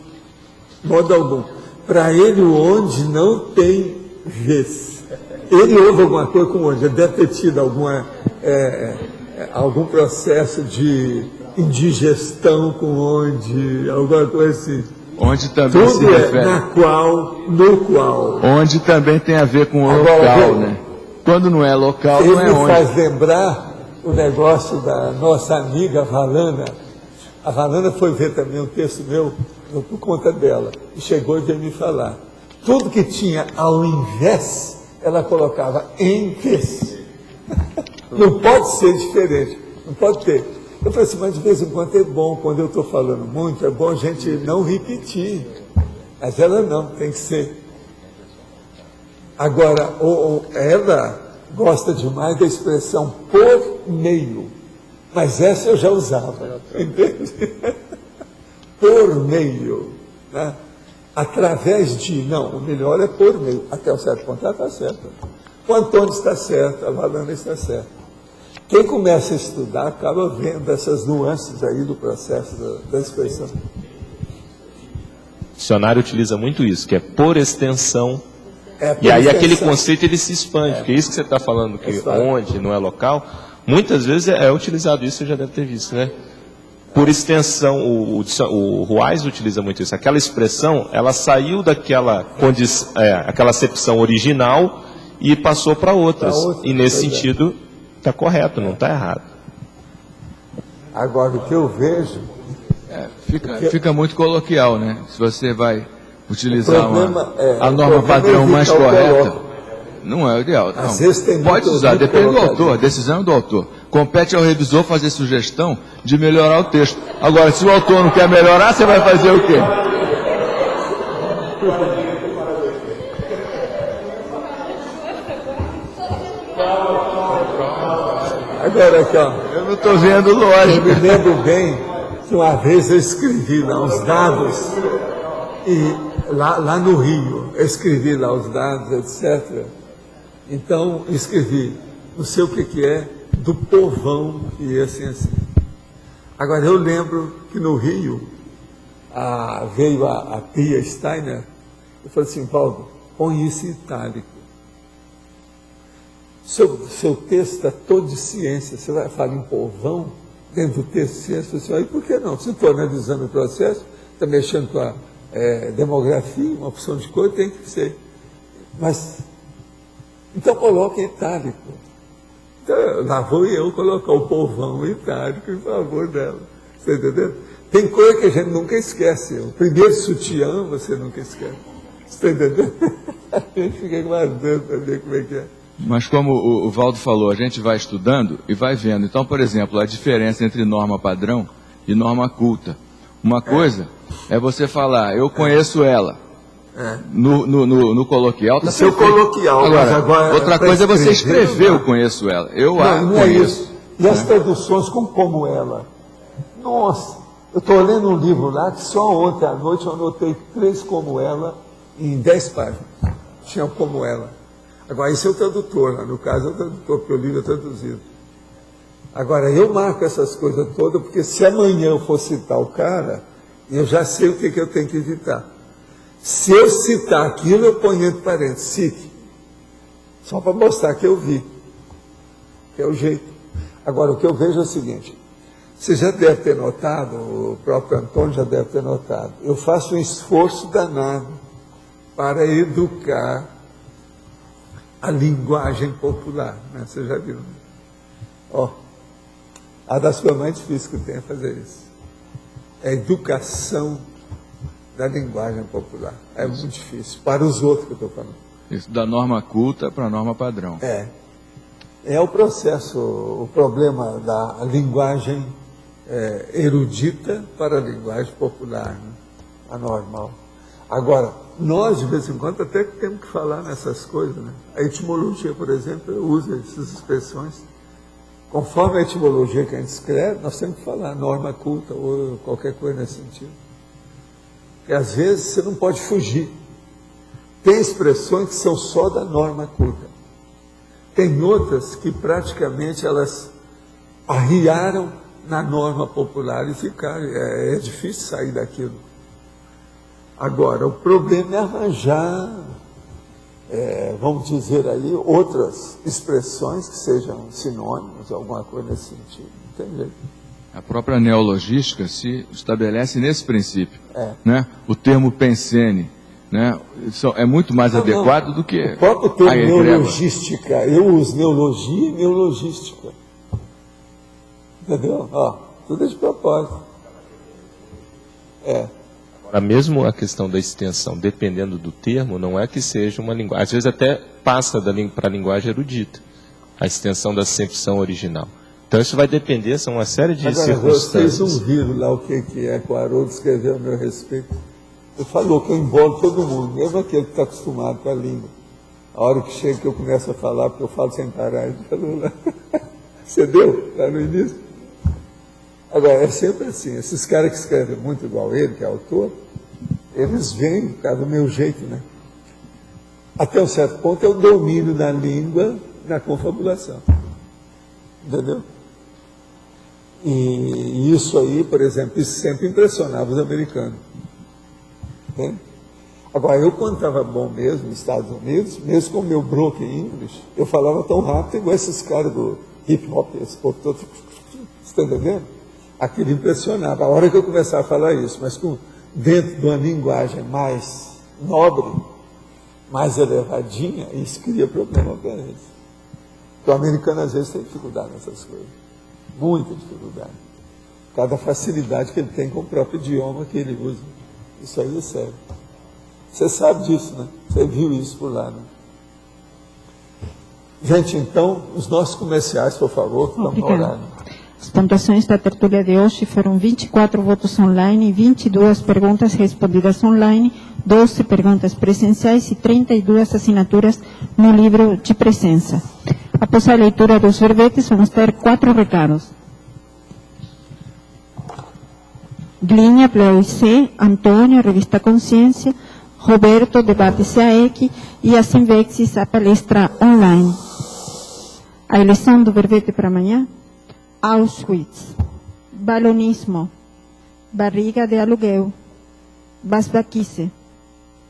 Modo algum. Para ele, o onde não tem vez. Ele ouve alguma coisa com onde. Ele deve ter tido algum processo de indigestão com onde, alguma coisa assim. Onde também tudo se refere. Na qual, no qual. Onde também tem a ver com o local, né? Quando não é local, não é onde. Ele me faz lembrar o negócio da nossa amiga Valana. A Valana foi ver também um texto meu, por conta dela, e chegou e veio me falar. Tudo que tinha ao invés, ela colocava em vez. Não pode ser diferente, não pode ter. Eu falei assim, mas de vez em quando é bom, quando eu estou falando muito, é bom a gente não repetir. Mas ela não, tem que ser. Agora, ela gosta demais da expressão por meio. Mas essa eu já usava, entende? Por meio. Né? Através de, não, o melhor é por meio. Até um certo ponto ela está certa. O Antônio está certo, a Valana está certa. Quem começa a estudar acaba vendo essas nuances aí do processo da expressão. O dicionário utiliza muito isso, que é por extensão. E aí aquele conceito ele se expande, porque isso que você está falando, que onde não é local, muitas vezes é utilizado isso, você já deve ter visto, né? Por extensão, o Ruais utiliza muito isso. Aquela expressão, ela saiu daquela aquela acepção original e passou para outras. E nesse sentido, está correto, não está errado. Agora, o que eu vejo... Fica muito coloquial, né? Se você vai utilizar a norma padrão mais correta, não é o ideal. Não. Às vezes tem pode usar, depende do autor, a decisão é do autor. Compete ao revisor fazer sugestão de melhorar o texto. Agora, se o autor não quer melhorar, você vai fazer o quê? Agora aqui, ó. Eu não estou vendo lógica. Eu me lembro bem que uma vez eu escrevi lá os dados, e lá no Rio, eu escrevi lá os dados, etc. Então, escrevi, não sei o que é, do povão e assim. Agora, eu lembro que no Rio, veio a Pia Steiner, eu falei assim, Valdo, põe isso em itálico. Seu texto está todo de ciência, você vai falar em povão, dentro do texto de ciência, você vai, por que não? Se estou analisando o processo, está mexendo com a demografia, uma opção de coisa, tem que ser. Mas, então coloca em itálico. Então, lá vou eu colocar o povão em itálico em favor dela. Você entendeu? Tem coisa que a gente nunca esquece. O primeiro sutiã você nunca esquece. Você entendeu? A gente fica guardando para ver como é que é. Mas como o Valdo falou, a gente vai estudando e vai vendo. Então, por exemplo, a diferença entre norma padrão e norma culta. Uma coisa é você falar, eu conheço ela. No coloquial está perfeito. Coloquial, agora outra coisa é você escrever eu conheço ela. Não é isso. E as traduções como ela. Nossa, eu estou lendo um livro lá que só ontem à noite eu anotei 3 como ela em 10 páginas. Tinha como ela. Agora, esse é o tradutor, né? No caso é o tradutor, porque o livro é traduzido. Agora, eu marco essas coisas todas, porque se amanhã eu for citar o cara, eu já sei o que eu tenho que evitar. Se eu citar aquilo, eu ponho entre parênteses, cite. Só para mostrar que eu vi. Que é o jeito. Agora, o que eu vejo é o seguinte. Você já deve ter notado, o próprio Antônio já deve ter notado. Eu faço um esforço danado para educar a linguagem popular. Né? Você já viu? A das coisas mais difíceis que tem é fazer isso. É a educação da linguagem popular. É muito difícil. Para os outros que eu estou falando. Isso, da norma culta para a norma padrão. É o processo, o problema da linguagem erudita para a linguagem popular, né? A normal. Agora, nós, de vez em quando, até temos que falar nessas coisas, né? A etimologia, por exemplo, usa essas expressões. Conforme a etimologia que a gente escreve, nós temos que falar norma culta ou qualquer coisa nesse sentido. E às vezes você não pode fugir. Tem expressões que são só da norma culta. Tem outras que praticamente elas arriaram na norma popular e ficaram. É difícil sair daquilo. Agora, o problema é arranjar, vamos dizer aí, outras expressões que sejam sinônimos, alguma coisa nesse sentido. Não tem jeito. A própria neologística se estabelece nesse princípio. Né? O termo pensene, né? É muito mais adequado do que o próprio termo neologística. Eu uso neologia e neologística. Entendeu? Tudo é de propósito. Agora, mesmo a questão da extensão, dependendo do termo, não é que seja uma linguagem. Às vezes até passa para a linguagem erudita, a extensão da acepção original. Então isso vai depender, são uma série de circunstâncias. Vocês não viram lá o que é que o Haroldo escreveu a meu respeito. Ele falou que eu embolo todo mundo, mesmo aquele que está acostumado com a língua. A hora que chega que eu começo a falar, porque eu falo sem parar, ele falou lá. Você deu lá no início? Agora, é sempre assim, esses caras que escrevem muito igual ele, que é autor, eles vêm por causa do meu jeito, né? Até um certo ponto eu domino da língua na confabulação. Entendeu? E isso aí, por exemplo, isso sempre impressionava os americanos. Entende? Agora, eu quando estava bom mesmo nos Estados Unidos, mesmo com o meu broken English, eu falava tão rápido igual esses caras do hip hop, esse povo todo, você está entendendo? Aquilo impressionava. A hora que eu começava a falar isso, mas dentro de uma linguagem mais nobre, mais elevadinha, isso cria problema para eles. Então, o americano às vezes tem dificuldade nessas coisas. Muita dificuldade. Cada facilidade que ele tem com o próprio idioma que ele usa. Isso aí é sério. Você sabe disso, né? Você viu isso por lá, né? Gente, então, os nossos comerciais, por favor, estão no horário. As pontuações da tertúlia de hoje foram 24 votos online, 22 perguntas respondidas online, 12 perguntas presenciais e 32 assinaturas no livro de presença. Após a leitura dos verbetes, vamos ter 4 recados. Glinha, Play C, Antônio, Revista Consciência, Roberto, debate SEAEC, e a Sinvexis, a palestra online. A eleição do verbete para amanhã: Auschwitz, balonismo, barriga de aluguel, basbaquice,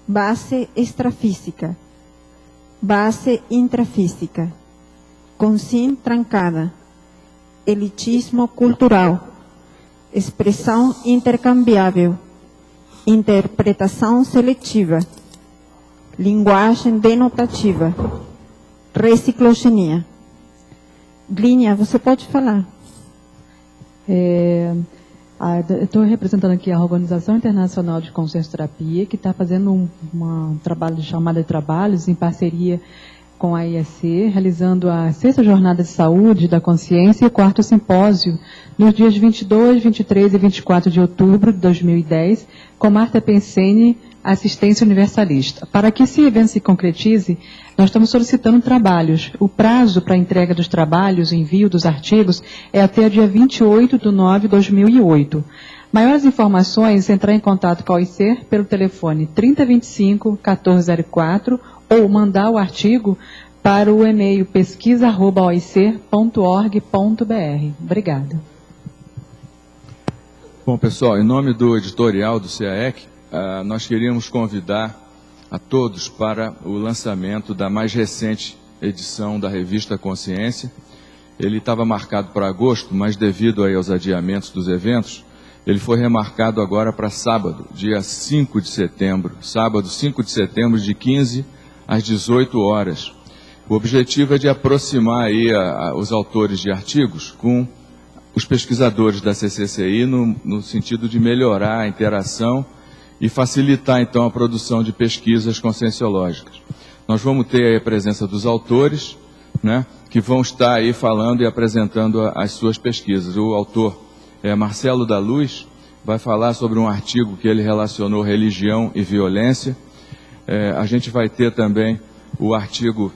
base extrafísica, base intrafísica, consim trancada, elitismo cultural, expressão intercambiável, interpretação seletiva, linguagem denotativa, reciclogenia. Glínia, você pode falar. Estou representando aqui a Organização Internacional de Consciencioterapia, que está fazendo um trabalho de chamada de trabalhos em parceria com a IEC, realizando a 6ª Jornada de Saúde da Consciência e o 4º Simpósio, nos dias 22, 23 e 24 de outubro de 2010, com Marta Pensene, Assistência Universalista. Para que esse evento se concretize, nós estamos solicitando trabalhos. O prazo para a entrega dos trabalhos, envio dos artigos, é até o dia 28/9/2008. Maiores informações, entrar em contato com a OICER pelo telefone 3025-1404 ou mandar o artigo para o e-mail pesquisa@oicer.org.br. Obrigada. Bom, pessoal, em nome do editorial do SEAEC, nós queríamos convidar a todos para o lançamento da mais recente edição da revista Consciência. Ele estava marcado para agosto, mas devido aí aos adiamentos dos eventos, ele foi remarcado agora para sábado, dia 5 de setembro. Sábado, 5 de setembro, de 15 às 18 horas. O objetivo é de aproximar aí os autores de artigos com os pesquisadores da CCCI no sentido de melhorar a interação e facilitar, então, a produção de pesquisas conscienciológicas. Nós vamos ter aí a presença dos autores, né, que vão estar aí falando e apresentando as suas pesquisas. O autor Marcelo da Luz vai falar sobre um artigo que ele relacionou religião e violência. A gente vai ter também o artigo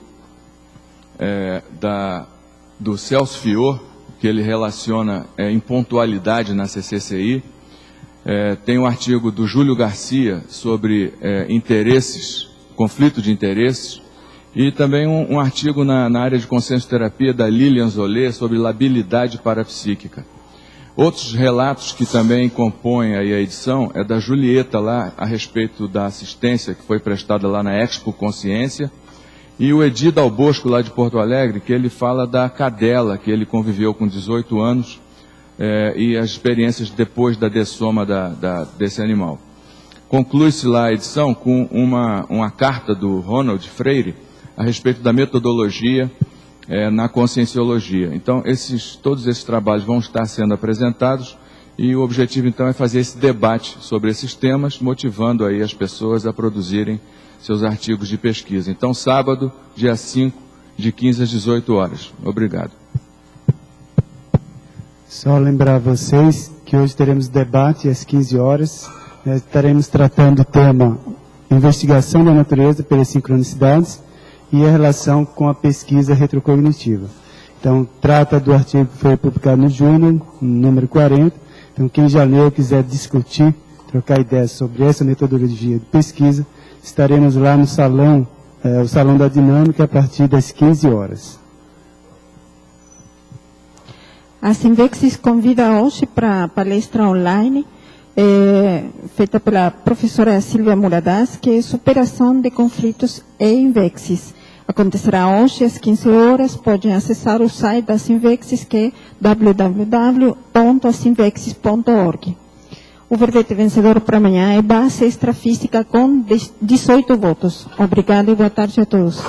do Celso Fior, que ele relaciona impontualidade na CCCI. Tem um artigo do Júlio Garcia sobre interesses, conflito de interesses, e também um artigo na área de consciencioterapia da Lilian Zolé sobre labilidade parapsíquica. Outros relatos que também compõem aí a edição é da Julieta lá, a respeito da assistência que foi prestada lá na Expo Consciência, e o Edi Dal Bosco lá de Porto Alegre, que ele fala da cadela, que ele conviveu com 18 anos, e as experiências depois da dessoma desse animal. Conclui-se lá a edição com uma carta do Ronald Freire a respeito da metodologia na conscienciologia. Então, todos esses trabalhos vão estar sendo apresentados e o objetivo, então, é fazer esse debate sobre esses temas, motivando aí as pessoas a produzirem seus artigos de pesquisa. Então, sábado, dia 5, de 15 às 18 horas. Obrigado. Só lembrar vocês que hoje teremos debate às 15 horas. Estaremos tratando o tema investigação da natureza pelas sincronicidades e a relação com a pesquisa retrocognitiva. Então, trata do artigo que foi publicado no Journal, número 40. Então, quem já leu, quiser discutir, trocar ideias sobre essa metodologia de pesquisa, estaremos lá no salão, o Salão da Dinâmica, a partir das 15 horas. A Sinvexis convida hoje para a palestra online, feita pela professora Silvia Muradas, que é superação de conflitos e Sinvexis. Acontecerá hoje às 15 horas, podem acessar o site da Sinvexis, que é www.sinvexis.org. O verbete vencedor para amanhã é base extrafísica com 18 votos. Obrigada e boa tarde a todos.